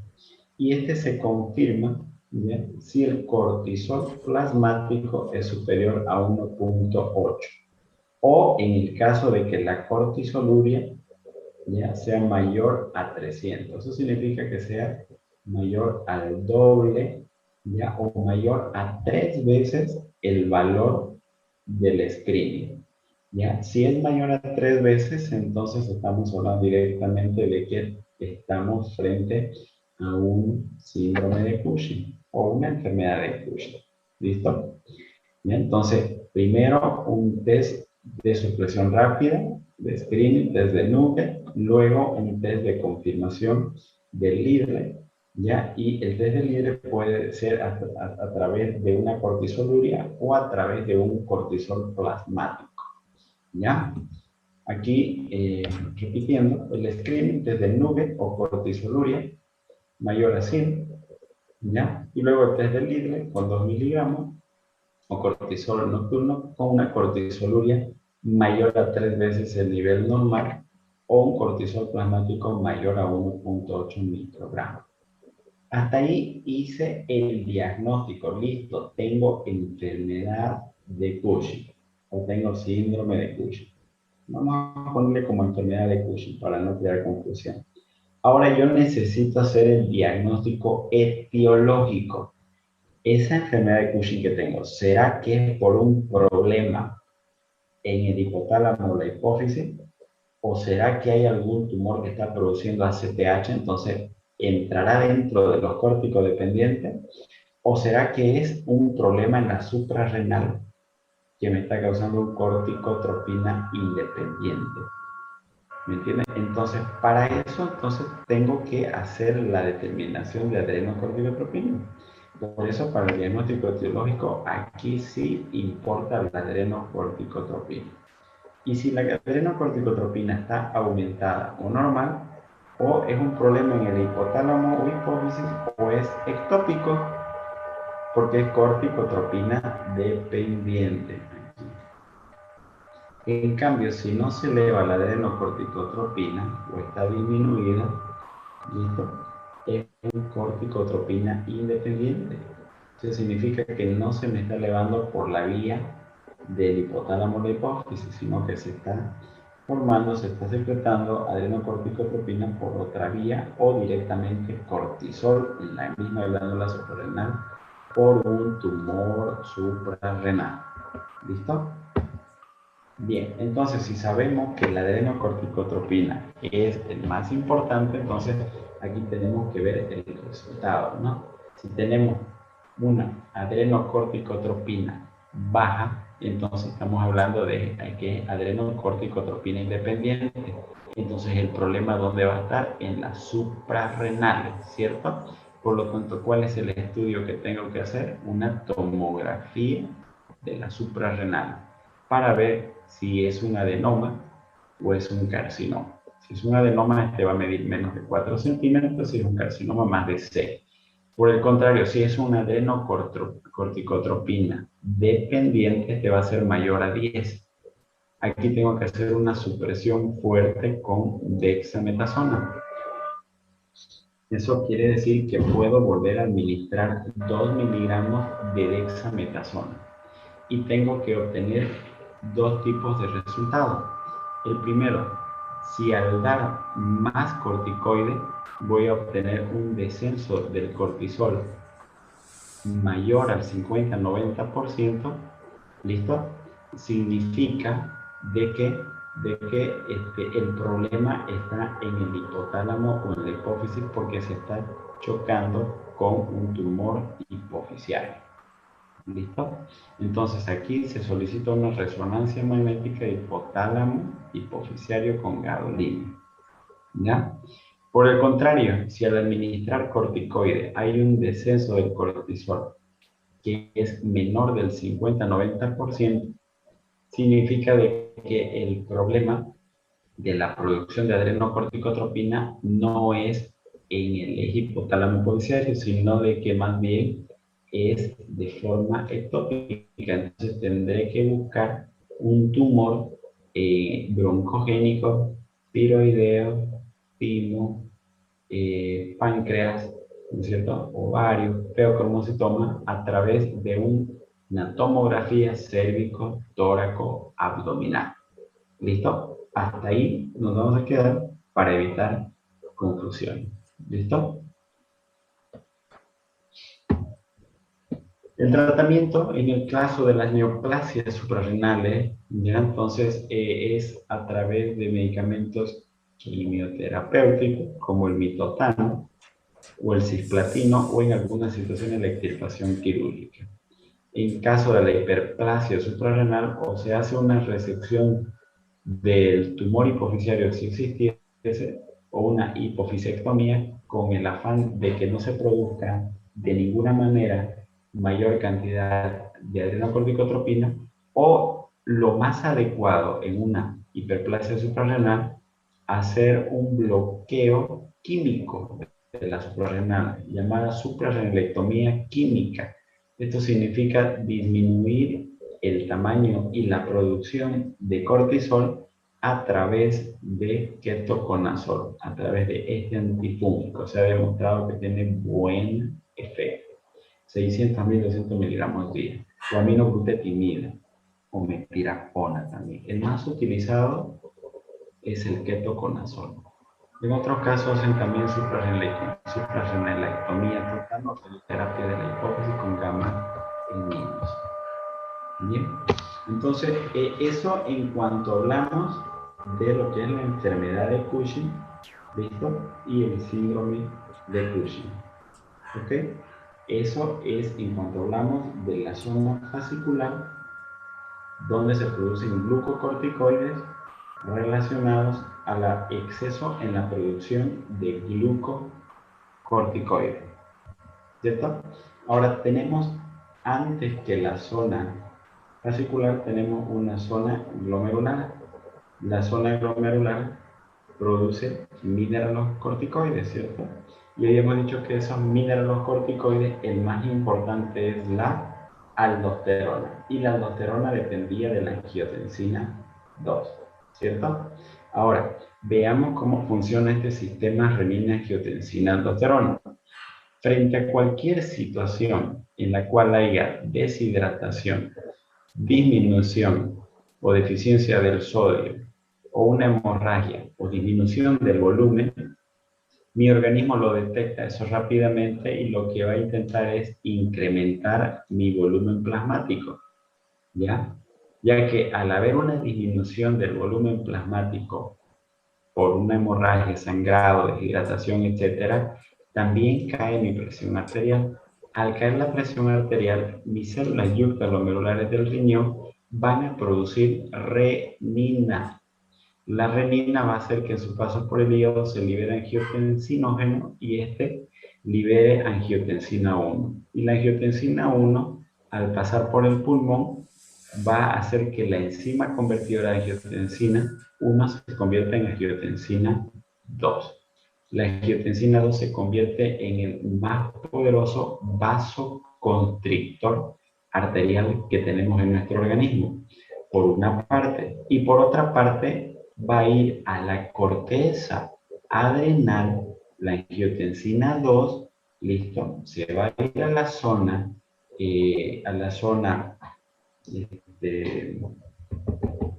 Y este se confirma, ¿ya?, si el cortisol plasmático es superior a 1,8. o en el caso de que la cortisoluria ya sea mayor a 300. Eso significa que sea mayor al doble, ya, o mayor a 3 veces el valor del screening. Ya, si es mayor a 3 veces, entonces estamos hablando directamente de que estamos frente a un síndrome de Cushing o una enfermedad de Cushing. ¿Listo? Bien, entonces, primero un test de supresión rápida, de screening, test de nube, luego un test de confirmación del líder, ¿ya? Y el test del líder puede ser a través de una cortisoluria o a través de un cortisol plasmático, ¿ya? Aquí, repitiendo, el screening, test de nube o cortisoluria mayor a 100, ¿ya? Y luego el test del líder con 2 miligramos o cortisol nocturno con una cortisoluria mayor a 3 veces el nivel normal o un cortisol plasmático mayor a 1,8 microgramos. Hasta ahí hice el diagnóstico. Listo, tengo enfermedad de Cushing o tengo síndrome de Cushing. Vamos a ponerle como enfermedad de Cushing para no crear confusión. Ahora yo necesito hacer el diagnóstico etiológico. Esa enfermedad de Cushing que tengo, ¿será que es por un problema en el hipotálamo o la hipófisis? ¿O será que hay algún tumor que está produciendo ACTH, entonces entrará dentro de los córticos dependientes? ¿O será que es un problema en la suprarrenal que me está causando un corticotropina independiente? ¿Me entiendes? Entonces, para eso, entonces, tengo que hacer la determinación de adrenocorticotropina. Por eso, para el diagnóstico etiológico, aquí sí importa la adrenocorticotropina. Y si la adrenocorticotropina está aumentada o normal, o es un problema en el hipotálamo o hipófisis, o es ectópico, porque es corticotropina dependiente. En cambio, si no se eleva la adrenocorticotropina o está disminuida, ¿listo? Es un corticotropina independiente. Eso significa que no se me está elevando por la vía del hipotálamo de hipófisis, sino que se está formando, se está secretando adrenocorticotropina por otra vía o directamente cortisol en la misma glándula suprarrenal por un tumor suprarrenal. ¿Listo? Bien, entonces si sabemos que la adrenocorticotropina es el más importante, entonces aquí tenemos que ver el resultado, ¿no? Si tenemos una adrenocorticotropina baja, entonces estamos hablando de que es adrenocorticotropina independiente. Entonces el problema ¿dónde va a estar? En las suprarrenales, ¿cierto? Por lo tanto, ¿cuál es el estudio que tengo que hacer? Una tomografía de la suprarrenal para ver si es un adenoma o es un carcinoma. Si es un adenoma, este va a medir menos de 4 centímetros, si es un carcinoma, más de 6. Por el contrario, si es una adrenocorticotropina dependiente, este va a ser mayor a 10. Aquí tengo que hacer una supresión fuerte con dexametasona. Eso quiere decir que puedo volver a administrar 2 miligramos de dexametasona. Y tengo que obtener dos tipos de resultados. El primero, si al dar más corticoide voy a obtener un descenso del cortisol mayor al 50-90%, ¿listo? Significa de que el problema está en el hipotálamo o en la hipófisis porque se está chocando con un tumor hipofisiario. ¿Listo? Entonces aquí se solicita una resonancia magnética hipotálamo hipofisiario con gadolina. ¿Ya? Por el contrario, si al administrar corticoide hay un descenso del cortisol que es menor del 50-90%, significa de que el problema de la producción de adrenocorticotropina no es en el eje hipotálamo hipofisiario, sino de que más bien es de forma ectópica. Entonces tendré que buscar un tumor broncogénico, tiroideo, timo, páncreas, ¿no es cierto? Ovario, feocromocitoma, a través de un una tomografía cérvico, tóraco, abdominal. ¿Listo? Hasta ahí nos vamos a quedar para evitar confusión. ¿Listo? El tratamiento en el caso de las neoplasias suprarrenales, ya entonces es a través de medicamentos quimioterapéuticos como el mitotano o el cisplatino o en algunas situaciones la extirpación quirúrgica. En caso de la hiperplasia suprarrenal, o se hace una resección del tumor hipoficiario si existiese o una hipofisectomía con el afán de que no se produzca de ninguna manera mayor cantidad de adrenocorticotropina, o lo más adecuado en una hiperplasia suprarrenal, hacer un bloqueo químico de la suprarrenal, llamada suprarrenalectomía química. Esto significa disminuir el tamaño y la producción de cortisol a través de ketoconazol, a través de este antifúngico. Se ha demostrado que tiene buen efecto. 600.000-200 miligramos día. O aminoglutetimida, o metirapona también. El más utilizado es el ketoconazol. En otros casos hacen también suprarrenalectomía total o radioterapia de la hipófisis con gamma en niños. Bien, entonces eso en cuanto hablamos de lo que es la enfermedad de Cushing, ¿listo? Y el síndrome de Cushing, ¿ok? Eso es en cuanto hablamos de la zona fascicular, donde se producen glucocorticoides relacionados al exceso en la producción de glucocorticoides, ¿cierto? Ahora tenemos, antes que la zona fascicular, tenemos una zona glomerular. La zona glomerular produce mineralocorticoides, ¿cierto? Y habíamos dicho que esos mineralocorticoides, el más importante es la aldosterona. Y la aldosterona dependía de la angiotensina 2, ¿cierto? Ahora, veamos cómo funciona este sistema renina-angiotensina-aldosterona. Frente a cualquier situación en la cual haya deshidratación, disminución o deficiencia del sodio, o una hemorragia o disminución del volumen, mi organismo lo detecta eso rápidamente y lo que va a intentar es incrementar mi volumen plasmático, ¿ya? Ya que al haber una disminución del volumen plasmático por una hemorragia, sangrado, deshidratación, etc., también cae mi presión arterial. Al caer la presión arterial, mis células yuctaglomerulares del riñón van a producir renina. La renina va a hacer que en su paso por el hígado se libere angiotensinógeno y este libere angiotensina 1. Y la angiotensina 1, al pasar por el pulmón, va a hacer que la enzima convertidora de angiotensina 1 se convierta en angiotensina 2. La angiotensina 2 se convierte en el más poderoso vasoconstrictor arterial que tenemos en nuestro organismo, por una parte. Y por otra parte, va a ir a la corteza adrenal, la angiotensina 2, listo, se va a ir a la zona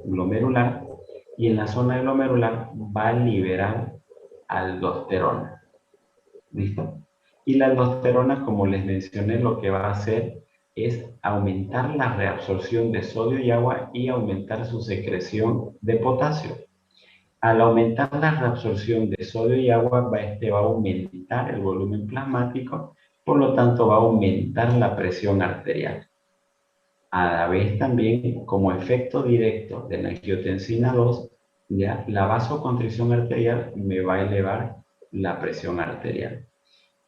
glomerular, y en la zona glomerular va a liberar aldosterona. ¿Listo? Y la aldosterona, como les mencioné, lo que va a hacer es aumentar la reabsorción de sodio y agua y aumentar su secreción de potasio. Al aumentar la reabsorción de sodio y agua, este va a aumentar el volumen plasmático, por lo tanto va a aumentar la presión arterial. A la vez también, como efecto directo de la angiotensina 2, ya la vasoconstricción arterial me va a elevar la presión arterial.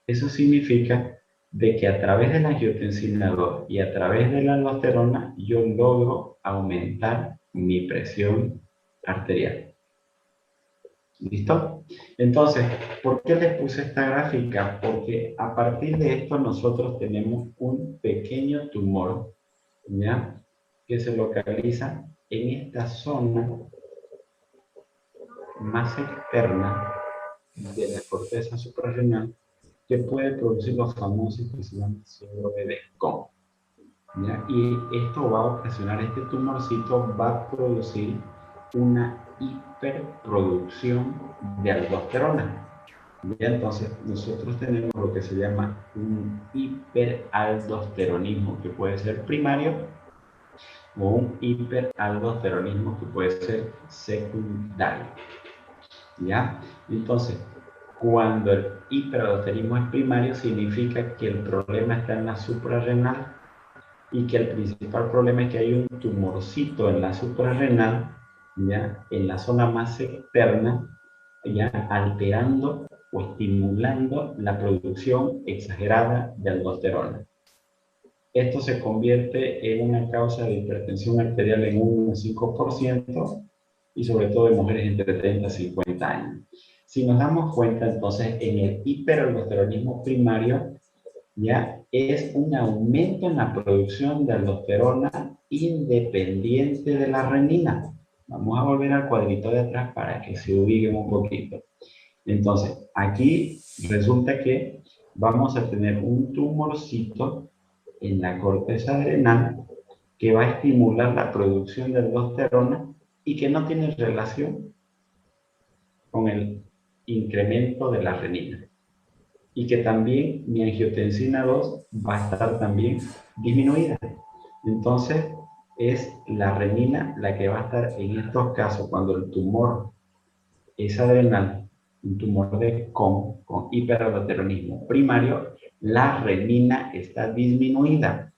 Eso significa de que a través de la angiotensina 2 y a través de la aldosterona yo logro aumentar mi presión arterial. ¿Listo? Entonces, ¿por qué les puse esta gráfica? Porque a partir de esto nosotros tenemos un pequeño tumor, ¿ya? Que se localiza en esta zona más externa de la corteza suprarrenal, que puede producir los famosos que se llaman síndrome de Cohn. ¿ya? Y esto va a ocasionar, este tumorcito va a producir una hiperproducción de aldosterona. ¿Ya? Entonces, nosotros tenemos lo que se llama un hiperaldosteronismo, que puede ser primario, o un hiperaldosteronismo, que puede ser secundario. ¿Ya? Entonces, cuando el hiperaldosteronismo es primario, significa que el problema está en la suprarrenal y que el principal problema es que hay un tumorcito en la suprarrenal, ¿ya? En la zona más externa, ¿ya? Alterando o estimulando la producción exagerada de aldosterona. Esto se convierte en una causa de hipertensión arterial en un 5% y sobre todo en mujeres entre 30 y 50 años. Si nos damos cuenta, entonces, en el hiperaldosteronismo primario, ya es un aumento en la producción de aldosterona independiente de la renina. Vamos a volver al cuadrito de atrás para que se ubiquen un poquito. Entonces, aquí resulta que vamos a tener un tumorcito en la corteza adrenal que va a estimular la producción de aldosterona y que no tiene relación con el incremento de la renina. Y que también mi angiotensina 2 va a estar también disminuida. Entonces, es la renina la que va a estar en estos casos cuando el tumor es adrenal, un tumor de con hiperaldosteronismo primario, la renina está disminuida.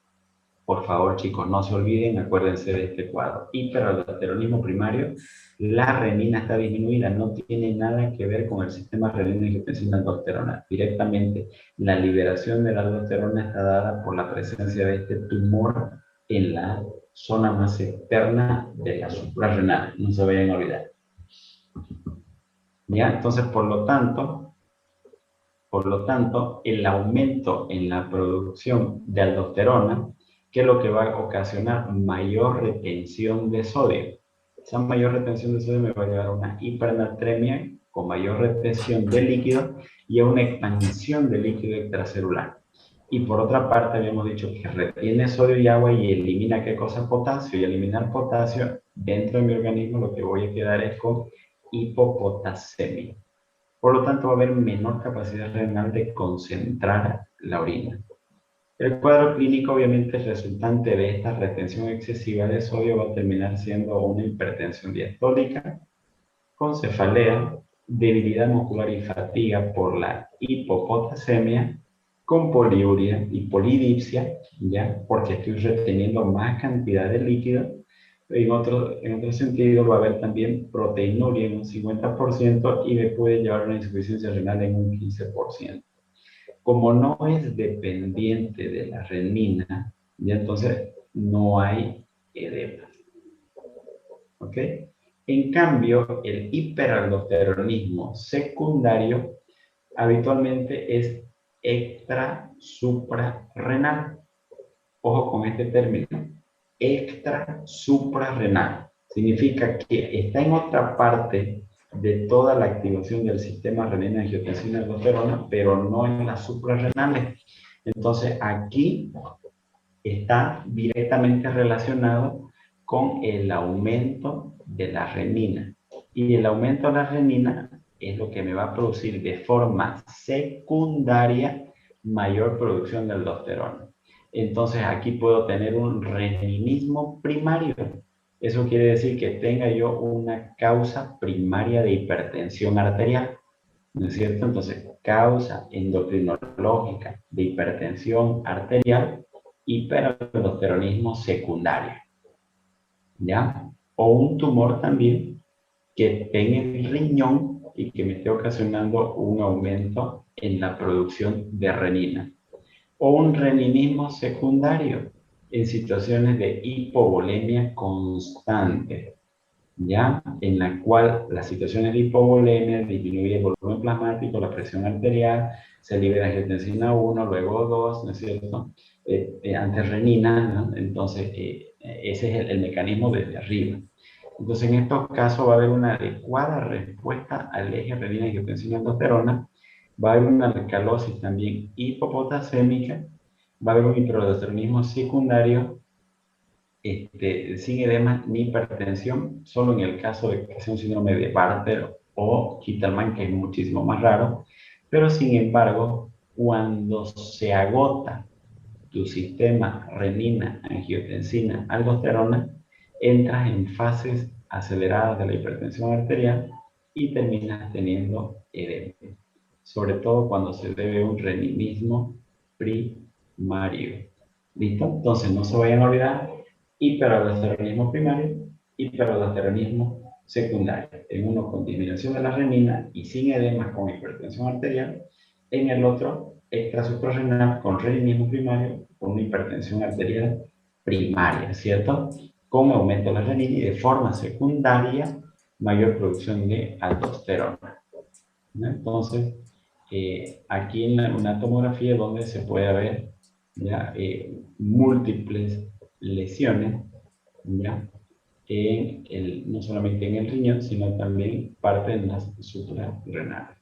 Por favor, chicos, no se olviden, acuérdense de este cuadro. Hiperaldosteronismo primario, la renina está disminuida, no tiene nada que ver con el sistema renina-angiotensina-aldosterona. Directamente, la liberación de la aldosterona está dada por la presencia de este tumor en la zona más externa de la suprarrenal. No se vayan a olvidar. ¿Ya? Entonces, por lo tanto, el aumento en la producción de aldosterona, que es lo que va a ocasionar mayor retención de sodio. Esa mayor retención de sodio me va a llevar a una hipernatremia con mayor retención de líquido y a una expansión de líquido extracelular. Y por otra parte, habíamos dicho que retiene sodio y agua y elimina qué cosa, potasio. Y eliminar potasio dentro de mi organismo, lo que voy a quedar es con hipopotasemia. Por lo tanto, va a haber menor capacidad renal de concentrar la orina. El cuadro clínico, obviamente, resultante de esta retención excesiva de sodio va a terminar siendo una hipertensión diastólica, con cefalea, debilidad muscular y fatiga por la hipopotasemia, con poliuria y polidipsia, ¿ya? Porque estoy reteniendo más cantidad de líquido. En otro sentido, va a haber también proteinuria en un 50% y me puede llevar a una insuficiencia renal en un 15%. Como no es dependiente de la renina, ya entonces no hay edema. ¿Ok? En cambio, el hiperaldosteronismo secundario habitualmente es extrasuprarrenal. Ojo con este término, extrasuprarrenal. Significa que está en otra parte de toda la activación del sistema renina-angiotensina-aldosterona, pero no en las suprarrenales. Entonces, aquí está directamente relacionado con el aumento de la renina. Y el aumento de la renina es lo que me va a producir de forma secundaria mayor producción de aldosterona. Entonces aquí puedo tener un reninismo primario. Eso quiere decir que tenga yo una causa primaria de hipertensión arterial, ¿no es cierto? Entonces, causa endocrinológica de hipertensión arterial, hiperaldosteronismo secundario, ¿ya? O un tumor también que tenga el riñón y que me esté ocasionando un aumento en la producción de renina. O un reninismo secundario en situaciones de hipovolemia constante, ¿ya? En la cual las situaciones de hipovolemia disminuye el volumen plasmático, la presión arterial, se libera angiotensina 1, luego 2, ¿no es cierto? Antes renina, ¿no? Entonces, ese es el mecanismo desde arriba. Entonces, en estos casos va a haber una adecuada respuesta al eje renina-angiotensina-aldosterona, va a haber una alcalosis también hipopotasémica va a haber un hiperaldosteronismo secundario sin edema ni hipertensión, solo en el caso de que sea un síndrome de Bartter o Kittelman, que es muchísimo más raro, pero sin embargo, cuando se agota tu sistema renina, angiotensina, aldosterona, entras en fases aceleradas de la hipertensión arterial y terminas teniendo edema, sobre todo cuando se debe a un reninismo primario. ¿Listo? Entonces no se vayan a olvidar, hiperaldosteronismo primario, hiperaldosteronismo secundario. En uno con disminución de la renina y sin edema con hipertensión arterial, en el otro extrasuprarrenal con reninismo primario con una hipertensión arterial primaria, ¿cierto? Con aumento de la renina y de forma secundaria mayor producción de aldosterona, ¿no? Entonces, aquí en una tomografía donde se puede ver ya múltiples lesiones, ya no solamente en el riñón, sino también parte en las suprarrenales.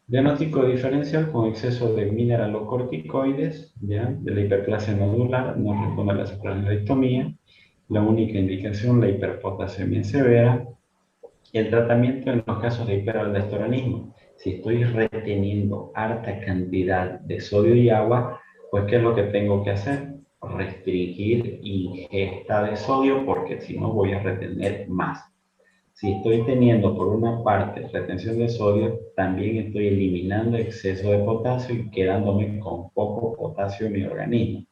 Diagnóstico diferencial con exceso de mineralocorticoides, ¿ya? De la hiperplasia nodular, no responde a la suprarrenalistomía. La única indicación, la hiperpotasemia severa. El tratamiento en los casos de hiperaldosteronismo. Si estoy reteniendo harta cantidad de sodio y agua, pues ¿qué es lo que tengo que hacer? Restringir ingesta de sodio porque si no voy a retener más. Si estoy teniendo por una parte retención de sodio, también estoy eliminando exceso de potasio y quedándome con poco potasio en mi organismo,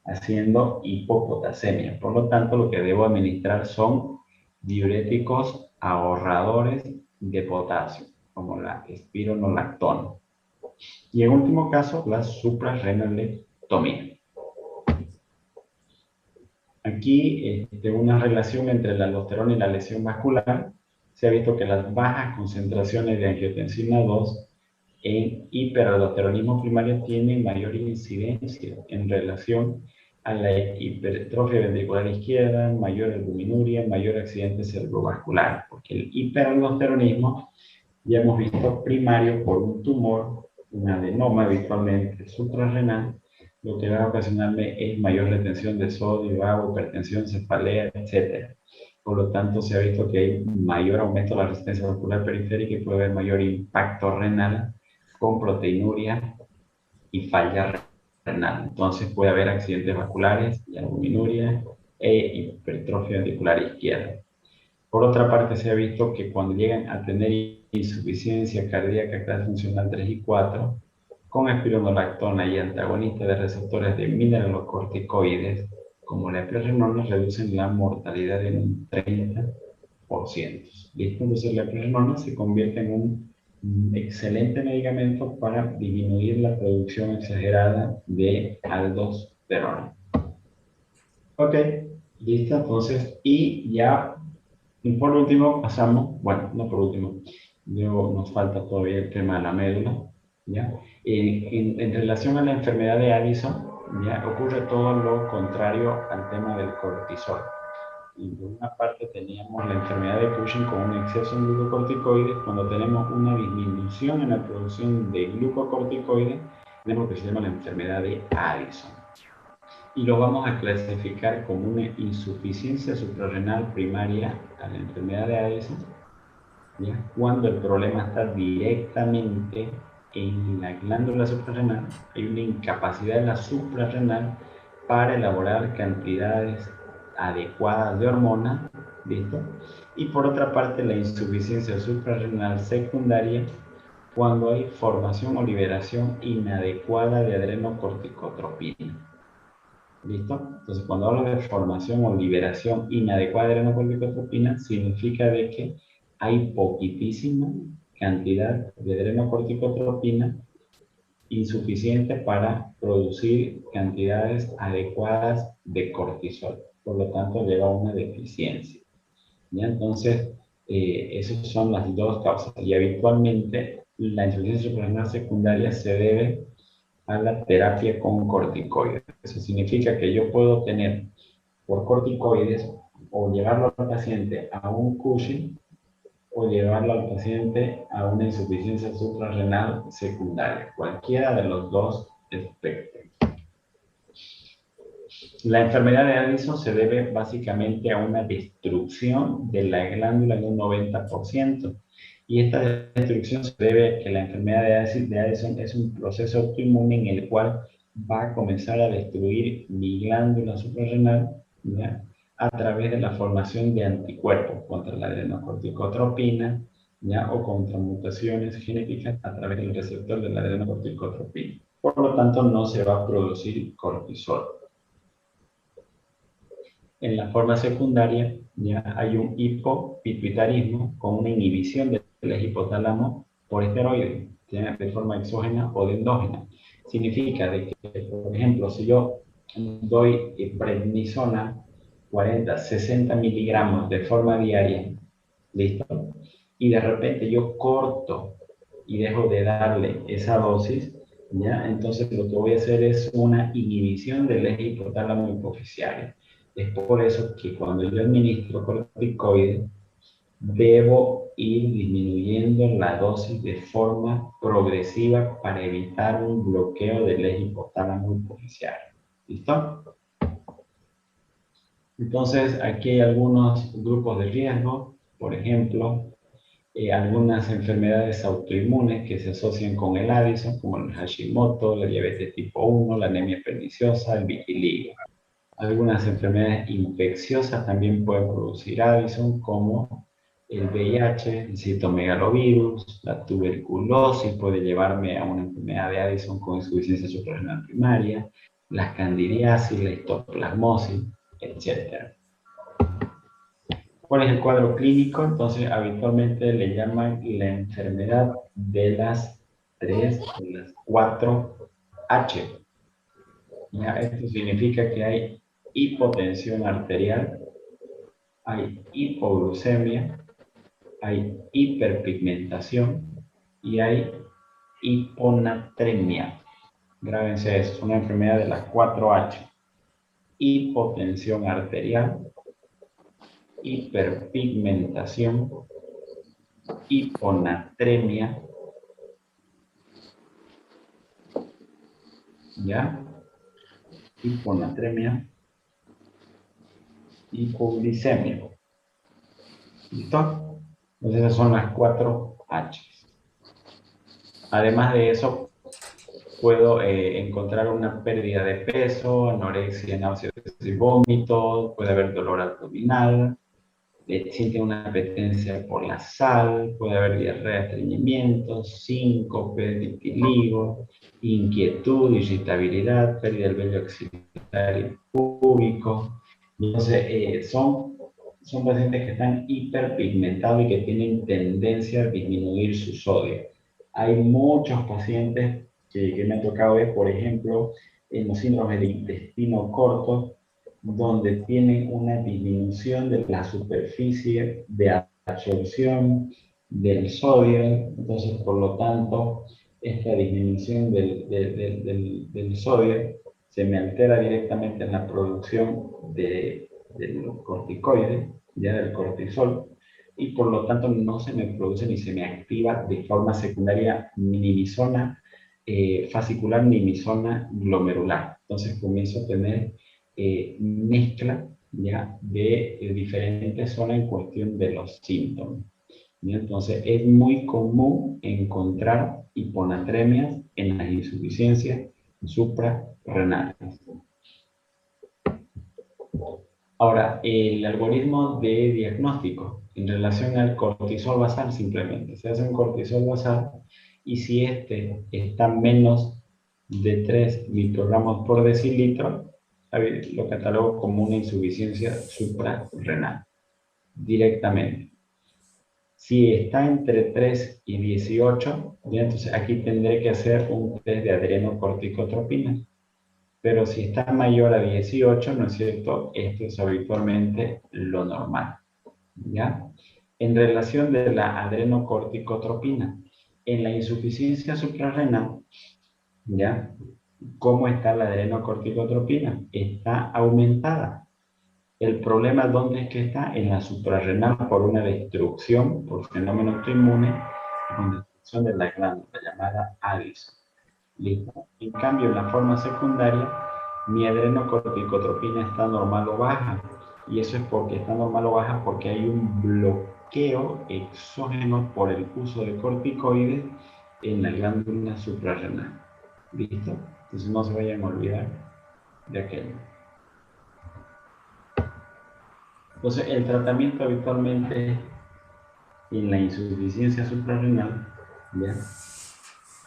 haciendo hipopotasemia. Por lo tanto, lo que debo administrar son diuréticos ahorradores de potasio, como la espironolactona. Y en último caso, la suprarrenalectomía. Aquí una relación entre la aldosterona y la lesión vascular. Se ha visto que las bajas concentraciones de angiotensina 2 en hiperaldosteronismo primario tienen mayor incidencia en relación a la hipertrofia ventricular izquierda, mayor albuminuria, mayor accidente cerebrovascular, porque el hiperaldosteronismo ya hemos visto primario por un tumor, un adenoma habitualmente suprarrenal, lo que va a ocasionarme es mayor retención de sodio, agua, hipertensión, cefalea, etc. Por lo tanto, se ha visto que hay mayor aumento de la resistencia vascular periférica y puede haber mayor impacto renal con proteinuria y falla renal. Entonces puede haber accidentes vasculares y albuminuria e hipertrofia ventricular izquierda. Por otra parte, se ha visto que cuando llegan a tener insuficiencia cardíaca clase funcional 3 y 4, con espironolactona y antagonistas de receptores de mineralocorticoides, como la eplerenona, reducen la mortalidad en un 30%. ¿Listo? Entonces la eplerenona se convierte en un excelente medicamento para disminuir la producción exagerada de aldosterona. Ok, listo. Entonces, y ya y por último pasamos, bueno, no por último, luego nos falta todavía el tema de la médula, ¿ya? En relación a la enfermedad de Addison, ¿ya? Ocurre todo lo contrario al tema del cortisol. Y por una parte teníamos la enfermedad de Cushing con un exceso en glucocorticoides. Cuando tenemos una disminución en la producción de glucocorticoides, tenemos lo que se llama la enfermedad de Addison. Y lo vamos a clasificar como una insuficiencia suprarrenal primaria a la enfermedad de Addison, ¿ya? Cuando el problema está directamente en la glándula suprarrenal, hay una incapacidad de la suprarrenal para elaborar cantidades adecuadas de hormonas, ¿listo? Y por otra parte, la insuficiencia suprarrenal secundaria, cuando hay formación o liberación inadecuada de adrenocorticotropina. ¿Listo? Entonces, cuando hablo de formación o liberación inadecuada de adrenocorticotropina, significa de que hay poquitísima cantidad de adrenocorticotropina insuficiente para producir cantidades adecuadas de cortisol. Por lo tanto, lleva a una deficiencia. ¿Ya? Entonces, esas son las dos causas. Y habitualmente, la insuficiencia suprarrenal secundaria se debe a la terapia con corticoides. Eso significa que yo puedo tener por corticoides o llevarlo al paciente a un Cushing o llevarlo al paciente a una insuficiencia suprarrenal secundaria. Cualquiera de los dos espectro. La enfermedad de Addison se debe básicamente a una destrucción de la glándula en un 90%. Y esta destrucción se debe a que la enfermedad de Addison es un proceso autoinmune en el cual va a comenzar a destruir mi glándula suprarrenal, ¿ya?, a través de la formación de anticuerpos contra la adrenocorticotropina, ¿ya?, o contra mutaciones genéticas a través del receptor de la adrenocorticotropina. Por lo tanto, no se va a producir cortisol. En la forma secundaria, ya hay un hipopituitarismo con una inhibición del hipotálamo por esteroides, ya de forma exógena o de endógena. Significa de que, por ejemplo, si yo doy prednisona 40, 60 miligramos de forma diaria, ¿listo? Y de repente yo corto y dejo de darle esa dosis, ¿ya? Entonces lo que voy a hacer es una inhibición del eje hipotálamo hipoficiario. Es por eso que cuando yo administro corticoides, debo ir disminuyendo la dosis de forma progresiva para evitar un bloqueo del eje hipotálamo hipoficiario. ¿Listo? Entonces, aquí hay algunos grupos de riesgo, por ejemplo, algunas enfermedades autoinmunes que se asocian con el Addison, como el Hashimoto, la diabetes tipo 1, la anemia perniciosa, el vitiligo. Algunas enfermedades infecciosas también pueden producir Addison, como el VIH, el citomegalovirus, la tuberculosis puede llevarme a una enfermedad de Addison con insuficiencia suprarrenal primaria, la candidiasis, la histoplasmosis, etc. ¿Cuál es el cuadro clínico? Entonces, habitualmente le llaman la enfermedad de las 4 H. ¿Ya? Esto significa que hay hipotensión arterial, hay hipoglucemia, hay hiperpigmentación y hay hiponatremia. Grábense eso, es una enfermedad de las 4 H. Hipotensión arterial, hiperpigmentación, hiponatremia, ¿ya? Hiponatremia, hipoglicemia. ¿Listo? Entonces esas son las 4 H. Además de eso, puedo encontrar una pérdida de peso, anorexia, náuseas y vómitos, puede haber dolor abdominal, siente una apetencia por la sal, puede haber diarrea, estreñimiento, síncope, vitiligo, inquietud, irritabilidad, pérdida del vello axilar y púbico. Entonces, son pacientes que están hiperpigmentados y que tienen tendencia a disminuir su sodio. Hay muchos pacientes que me ha tocado ver, por ejemplo, en los síndromes del intestino corto, donde tienen una disminución de la superficie de absorción del sodio. Entonces, por lo tanto, esta disminución del sodio se me altera directamente en la producción de los corticoides, ya del cortisol, y por lo tanto no se me produce ni se me activa de forma secundaria nimisona fascicular ni misona glomerular. Entonces comienzo a tener mezcla ya de diferentes zonas en cuestión de los síntomas. ¿Ya? Entonces es muy común encontrar hiponatremias en las insuficiencias suprarrenales. Ahora, el algoritmo de diagnóstico en relación al cortisol basal simplemente. Se hace un cortisol basal y si este está menos de 3 microgramos por decilitro, lo catalogo como una insuficiencia suprarrenal, directamente. Si está entre 3 y 18, ¿ya? Entonces aquí tendré que hacer un test de adrenocorticotropina. Pero si está mayor a 18, ¿no es cierto? Esto es habitualmente lo normal, ¿ya? En relación de la adrenocorticotropina, en la insuficiencia suprarrenal, ¿ya? ¿Cómo está la adrenocorticotropina? Está aumentada. El problema, ¿dónde es que está? En la suprarrenal por una destrucción, por fenómeno autoinmune, una destrucción de la glándula llamada Addison. Listo. En cambio, en la forma secundaria, mi adrenocorticotropina está normal o baja. Y eso es porque está normal o baja porque hay un bloqueo exógeno por el uso de corticoides en la glándula suprarrenal. ¿Listo? Entonces no se vayan a olvidar de aquello. Entonces el tratamiento habitualmente en la insuficiencia suprarrenal, ¿ya?,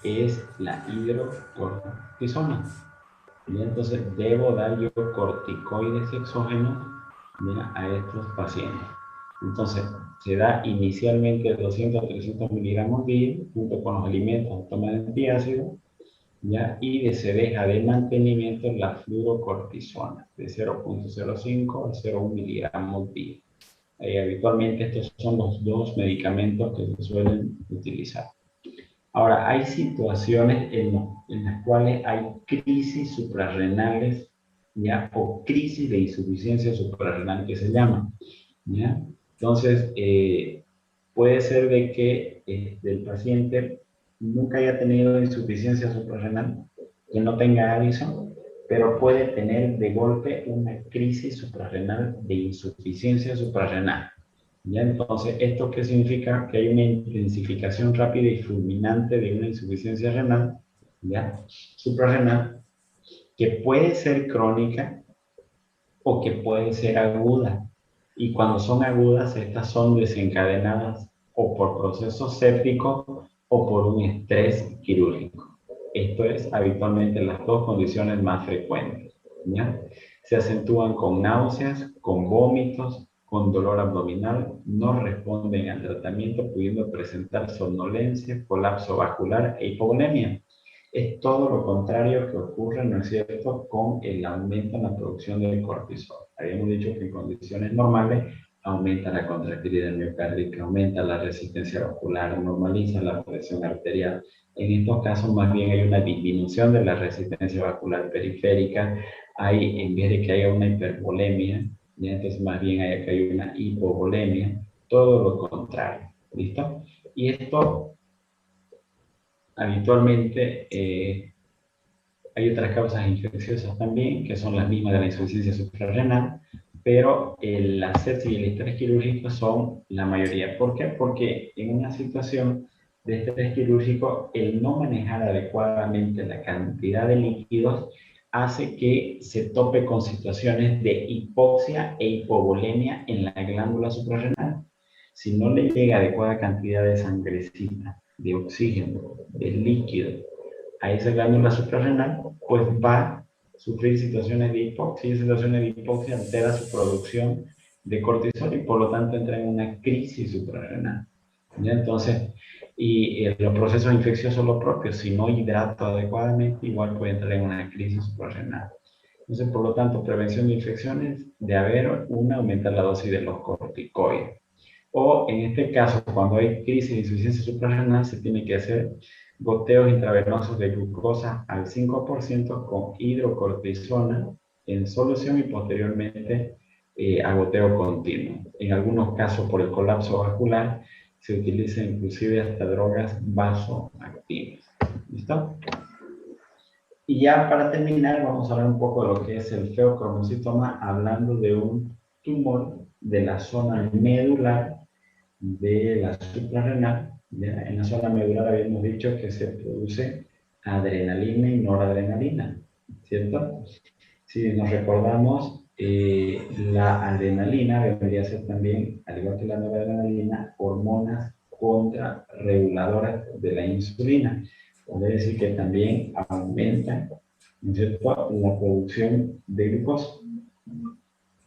es la hidrocortisona. ¿Ya? Entonces debo dar yo corticoides exógenos, ¿ya?, a estos pacientes. Entonces se da inicialmente 200 a 300 miligramos día junto con los alimentos toman antiácido, ¿ya? Y se deja de mantenimiento la fluorocortisona de 0,05 a 0,1 miligramos día. Habitualmente estos son los dos medicamentos que se suelen utilizar. Ahora, hay situaciones en las cuales hay crisis suprarrenales, ¿ya?, o crisis de insuficiencia suprarrenal que se llama, ¿ya? Entonces, puede ser de que el paciente nunca haya tenido insuficiencia suprarrenal, que no tenga Addison, pero puede tener de golpe una crisis suprarrenal de insuficiencia suprarrenal. ¿Ya? Entonces, ¿esto qué significa? Que hay una intensificación rápida y fulminante de una insuficiencia renal, ¿ya?, suprarrenal, que puede ser crónica o que puede ser aguda. Y cuando son agudas, estas son desencadenadas o por procesos sépticos o por un estrés quirúrgico. Esto es habitualmente las dos condiciones más frecuentes, ¿ya? Se acentúan con náuseas, con vómitos, con dolor abdominal, no responden al tratamiento, pudiendo presentar somnolencia, colapso vascular e hipovolemia. Es todo lo contrario que ocurre, ¿no es cierto?, con el aumento en la producción de cortisol. Habíamos dicho que en condiciones normales aumenta la contractilidad miocárdica, aumenta la resistencia vascular, normaliza la presión arterial. En estos casos más bien hay una disminución de la resistencia vascular periférica, en vez de que haya una hipervolemia, ¿ya?, entonces más bien hay una hipovolemia, todo lo contrario. ¿Listo? Y esto habitualmente hay otras causas infecciosas también, que son las mismas de la insuficiencia suprarrenal, pero la sepsis y el estrés quirúrgico son la mayoría. ¿Por qué? Porque en una situación de estrés quirúrgico, el no manejar adecuadamente la cantidad de líquidos hace que se tope con situaciones de hipoxia e hipovolemia en la glándula suprarrenal. Si no le llega adecuada cantidad de sangrecita, de oxígeno, de líquido a esa glándula suprarrenal, pues va a sufrir situaciones de hipoxia, y situaciones de hipoxia altera su producción de cortisol y por lo tanto entra en una crisis suprarrenal. ¿Ya? Entonces, los procesos infecciosos los propios, si no hidrato adecuadamente, igual puede entrar en una crisis suprarrenal. Entonces, por lo tanto, prevención de infecciones, de haber una, aumentar la dosis de los corticoides. O en este caso, cuando hay crisis de insuficiencia suprarrenal, se tiene que hacer goteos intravenosos de glucosa al 5% con hidrocortisona en solución y posteriormente a goteo continuo. En algunos casos, por el colapso vascular, se utilizan inclusive hasta drogas vasoactivas. ¿Listo? Y ya para terminar, vamos a hablar un poco de lo que es el feocromocitoma, hablando de un tumor de la zona medular de la suprarrenal. En la zona medular habíamos dicho que se produce adrenalina y noradrenalina, ¿cierto? Si nos recordamos, la adrenalina debería ser también, al igual que la noradrenalina, hormonas contrarreguladoras de la insulina. Quiere decir que también aumenta, ¿no es cierto?, la producción de glucosa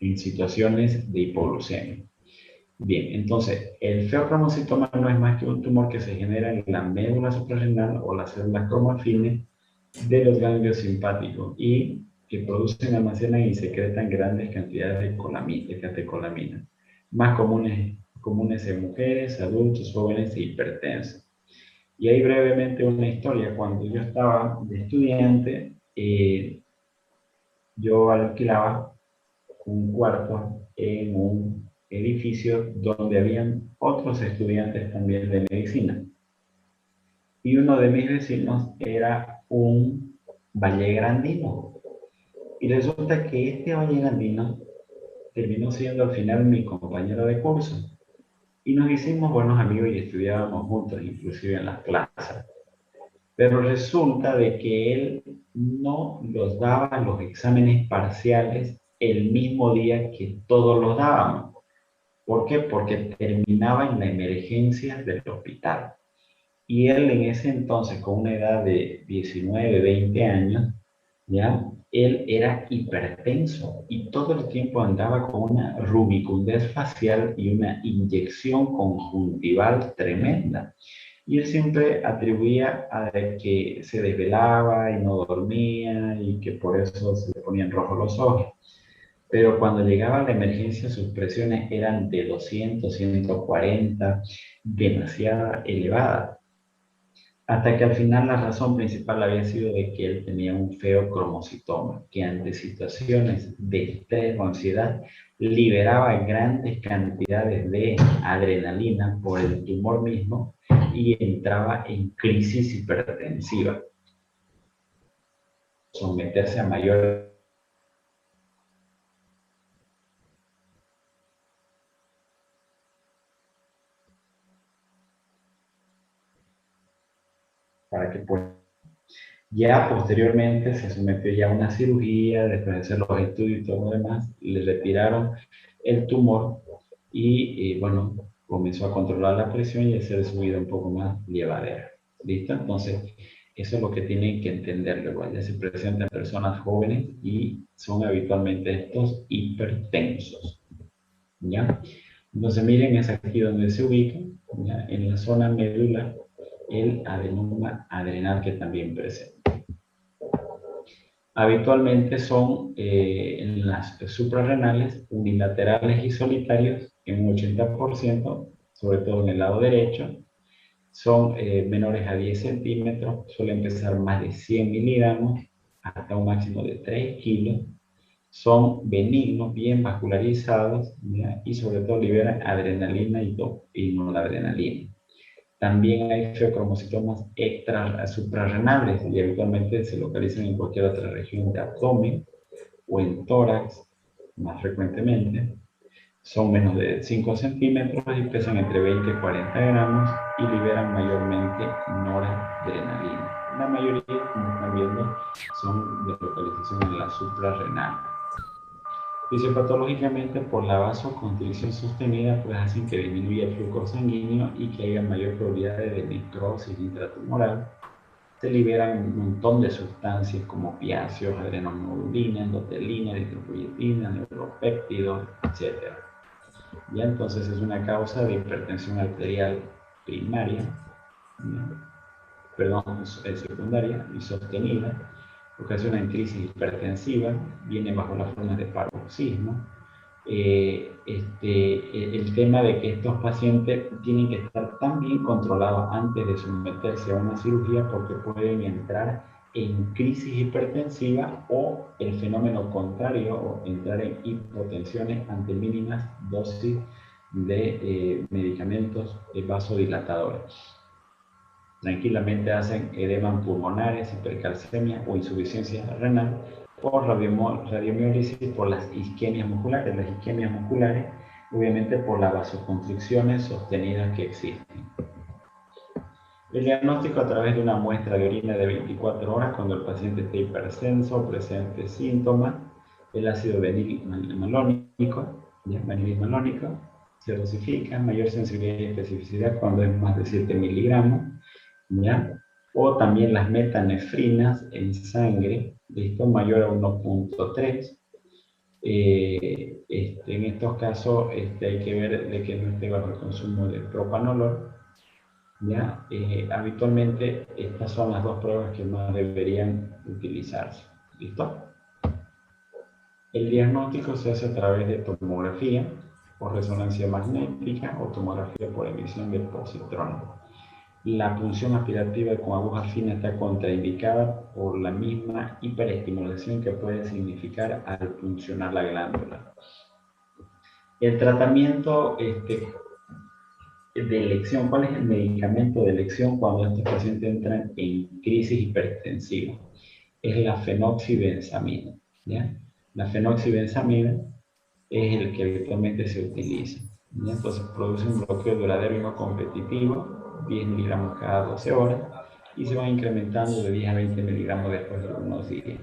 en situaciones de hipoglucemia. Bien, entonces, el feocromocitoma no es más que un tumor que se genera en la médula suprarrenal o las células cromafines de los ganglios simpáticos y que producen, almacenan y secretan grandes cantidades de catecolamina, más comunes en mujeres, adultos, jóvenes e hipertensos. Y ahí brevemente una historia. Cuando yo estaba de estudiante, yo alquilaba un cuarto en un edificio donde habían otros estudiantes también de medicina. Y uno de mis vecinos era un vallegrandino. Y resulta que este vallegrandino terminó siendo al final mi compañero de curso. Y nos hicimos buenos amigos y estudiábamos juntos, inclusive en las clases. Pero resulta de que él no los daba los exámenes parciales el mismo día que todos los dábamos. ¿Por qué? Porque terminaba en la emergencia del hospital. Y él en ese entonces, con una edad de 19, 20 años, ¿ya? Él era hipertenso y todo el tiempo andaba con una rubicundez facial y una inyección conjuntival tremenda. Y él siempre atribuía a que se desvelaba y no dormía y que por eso se le ponían rojos los ojos. Pero cuando llegaba la emergencia, sus presiones eran de 200, 140, demasiado elevadas. Hasta que al final la razón principal había sido de que él tenía un feo cromocitoma, que ante situaciones de estrés o ansiedad liberaba grandes cantidades de adrenalina por el tumor mismo y entraba en crisis hipertensiva. Someterse a mayor para que pueda. Ya posteriormente se sometió ya a una cirugía, después de hacer los estudios y todo lo demás, le retiraron el tumor y bueno, comenzó a controlar la presión y a hacer su vida un poco más llevadera. ¿Listo? Entonces, eso es lo que tienen que entender luego. Ya se presentan personas jóvenes y son habitualmente estos hipertensos. ¿Ya? Entonces, miren, es aquí donde se ubica, ¿ya? En la zona medular, el adenoma adrenal que también presenta. Habitualmente son en las suprarrenales unilaterales y solitarios en un 80%, sobre todo en el lado derecho. Son menores a 10 centímetros, suelen pesar más de 100 miligramos hasta un máximo de 3 kilos. Son benignos, bien vascularizados, ¿ya? Y sobre todo liberan adrenalina y noradrenalina. También hay feocromocitomas suprarrenales y habitualmente se localizan en cualquier otra región de abdomen o en tórax, más frecuentemente. Son menos de 5 centímetros y pesan entre 20 y 40 gramos y liberan mayormente noradrenalina. La mayoría, como están viendo, son de localización en la suprarrenal. Fisiopatológicamente, por la vasoconstricción sostenida, pues hacen que disminuya el flujo sanguíneo y que haya mayor probabilidad de necrosis intratumoral. Se liberan un montón de sustancias como opiáceos, adrenomodulina, endotelina, eritropoyetina, neuropéptidos, etc. Ya entonces es una causa de hipertensión arterial primaria, secundaria y sostenida, ocasiona en crisis hipertensiva, viene bajo la forma de paroxismo. El tema de que estos pacientes tienen que estar tan bien controlados antes de someterse a una cirugía porque pueden entrar en crisis hipertensiva o el fenómeno contrario, o entrar en hipotensiones ante mínimas dosis de medicamentos vasodilatadores. Tranquilamente hacen edemas pulmonares, hipercalcemia o insuficiencia renal por radiomiólisis por las isquemias musculares. Las isquemias musculares, obviamente por las vasoconstricciones sostenidas que existen. El diagnóstico a través de una muestra de orina de 24 horas cuando el paciente esté hipertenso o presente síntomas, el ácido vanilmalónico, se dosifica, mayor sensibilidad y especificidad cuando es más de 7 miligramos, ¿ya? O también las metanefrinas en sangre, ¿listo? Mayor a 1.3. En estos casos hay que ver de que no esté bajo el consumo de propanolol, ¿ya? Habitualmente estas son las dos pruebas que más deberían utilizarse, ¿listo? El diagnóstico se hace a través de tomografía por resonancia magnética o tomografía por emisión de positrón. La punción aspirativa con aguja fina está contraindicada por la misma hiperestimulación que puede significar al puncionar la glándula. El tratamiento de elección, ¿cuál es el medicamento de elección cuando estos pacientes entran en crisis hipertensiva? Es la fenoxibenzamina, ¿ya? La fenoxibenzamina es el que habitualmente se utiliza, ¿ya? Entonces produce un bloqueo duradero y no competitivo, 10 miligramos cada 12 horas, y se va incrementando de 10 a 20 miligramos después de unos días.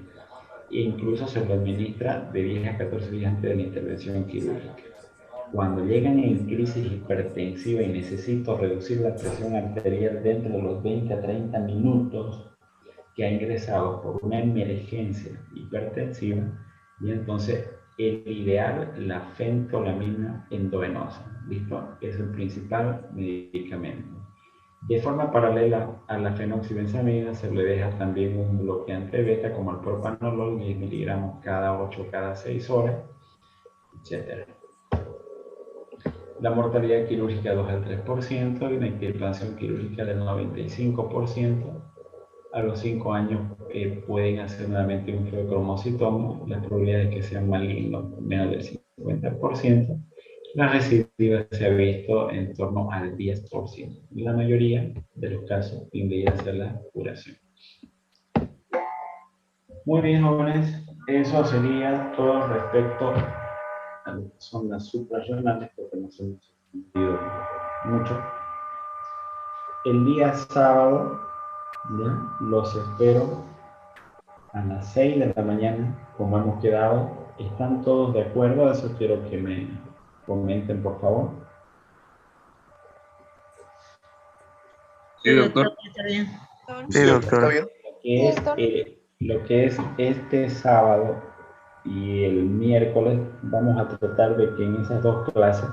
E incluso se lo administra de 10 a 14 días antes de la intervención quirúrgica. Cuando llegan en crisis hipertensiva y necesito reducir la presión arterial dentro de los 20 a 30 minutos que ha ingresado por una emergencia hipertensiva, y entonces el ideal, la fentolamina endovenosa, ¿listo? Es el principal medicamento. De forma paralela a la fenoxibenzamina se le deja también un bloqueante beta como el propanolol, 10 miligramos cada 8 cada 6 horas, etc. La mortalidad quirúrgica 2 al 3% y la intervención quirúrgica del 95%. A los 5 años pueden hacer nuevamente un feocromocitoma, la probabilidad de que sean malignos menos del 50%. La recidiva se ha visto en torno al 10%. La mayoría de los casos tiende a ser la curación. Muy bien, jóvenes, eso sería todo respecto a lo que son las suprarrenales, porque nos hemos entendido mucho. El día sábado, ¿ya? Los espero a las 6 de la mañana, como hemos quedado. ¿Están todos de acuerdo? Eso quiero que me comenten, por favor. Sí, doctor. Está bien. Sí, doctor. Lo que es este sábado y el miércoles, vamos a tratar de que en esas dos clases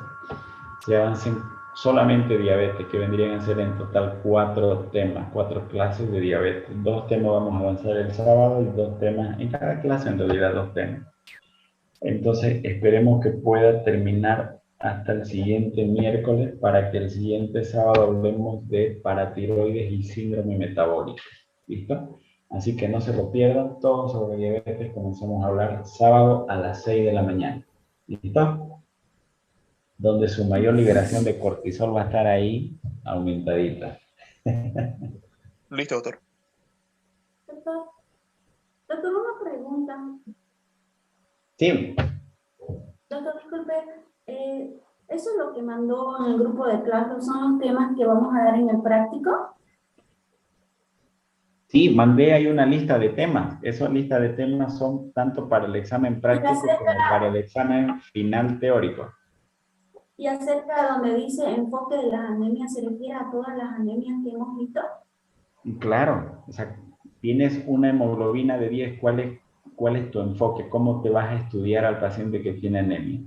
se avancen solamente diabetes, que vendrían a ser en total 4 temas, 4 clases de diabetes. 2 temas vamos a avanzar el sábado y 2 temas, en cada clase en realidad 2 temas. Entonces esperemos que pueda terminar hasta el siguiente miércoles para que el siguiente sábado hablemos de paratiroides y síndrome metabólico. ¿Listo? Así que no se lo pierdan, todo sobre diabetes comenzamos a hablar sábado a las 6 de la mañana. ¿Listo? Donde su mayor liberación de cortisol va a estar ahí aumentadita. Listo, doctor. Doctor, una pregunta. Sí. Doctor, disculpe, ¿eso es lo que mandó en el grupo de clases? ¿Son los temas que vamos a dar en el práctico? Sí, mandé ahí una lista de temas. Esas listas de temas son tanto para el examen práctico como para el examen final teórico. Y acerca de donde dice enfoque de las anemias, ¿se refiere a todas las anemias que hemos visto? Claro, o sea, tienes una hemoglobina de 10, ¿cuál es tu enfoque? ¿Cómo te vas a estudiar al paciente que tiene anemia?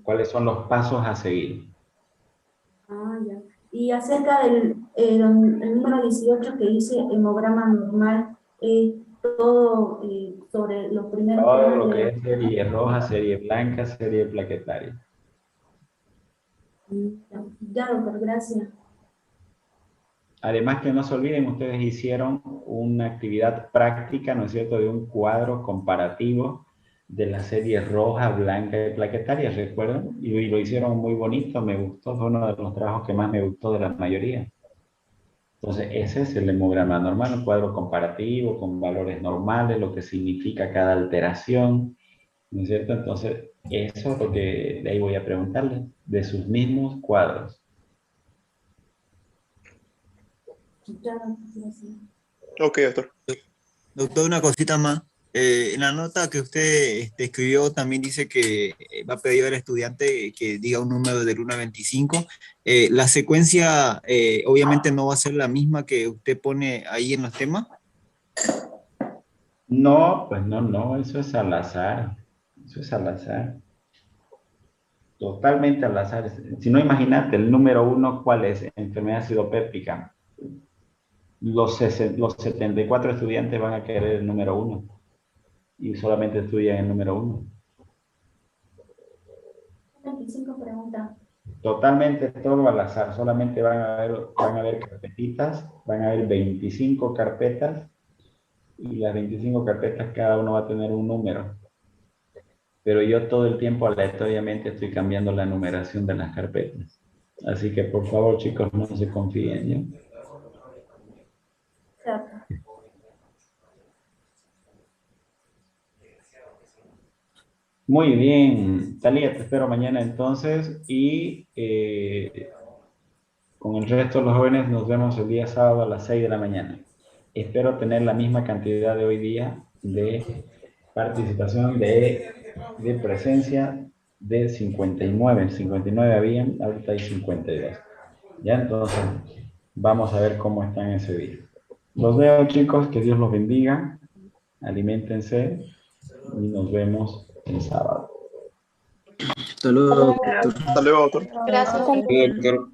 ¿Cuáles son los pasos a seguir? Ah, ya. Y acerca del el número 18 que dice hemograma normal, todo sobre los primeros Todo temas lo de que la... es serie roja, serie blanca, serie plaquetaria. Ya, doctor, gracias. Además que no se olviden, ustedes hicieron una actividad práctica, ¿no es cierto?, de un cuadro comparativo de la serie roja, blanca y plaquetaria, ¿recuerdan? Y lo hicieron muy bonito, me gustó, fue uno de los trabajos que más me gustó de la mayoría. Entonces, ese es el hemograma normal, un cuadro comparativo con valores normales, lo que significa cada alteración, ¿no es cierto? Entonces, eso es lo que de ahí voy a preguntarle, de sus mismos cuadros. Ya, gracias. Ok, doctor. Doctor, una cosita más. En la nota que usted escribió también dice que va a pedir al estudiante que diga un número del 1 al 25. La secuencia obviamente no va a ser la misma que usted pone ahí en los temas. No, pues no, eso es al azar. Eso es al azar. Totalmente al azar. Si no, imagínate, el número 1, ¿cuál es? Enfermedad acidopéptica. Los 74 estudiantes van a querer el número 1 y solamente estudian el número 1. 25 preguntas. Totalmente todo al azar. Solamente van a haber carpetitas, van a haber 25 carpetas y las 25 carpetas cada uno va a tener un número. pero yo todo el tiempo aleatoriamente estoy cambiando la numeración de las carpetas. Así que por favor, chicos, no se confíen, ¿ya? Exacto. Muy bien, Talía, te espero mañana entonces y con el resto de los jóvenes nos vemos el día sábado a las 6 de la mañana. Espero tener la misma cantidad de hoy día de participación, de presencia de 59. 59 habían, ahorita hay 52. Ya, entonces vamos a ver cómo están ese día. Los veo, chicos, que Dios los bendiga, aliméntense y nos vemos el sábado. Hasta luego. Hasta luego, doctor. Gracias. Doctor.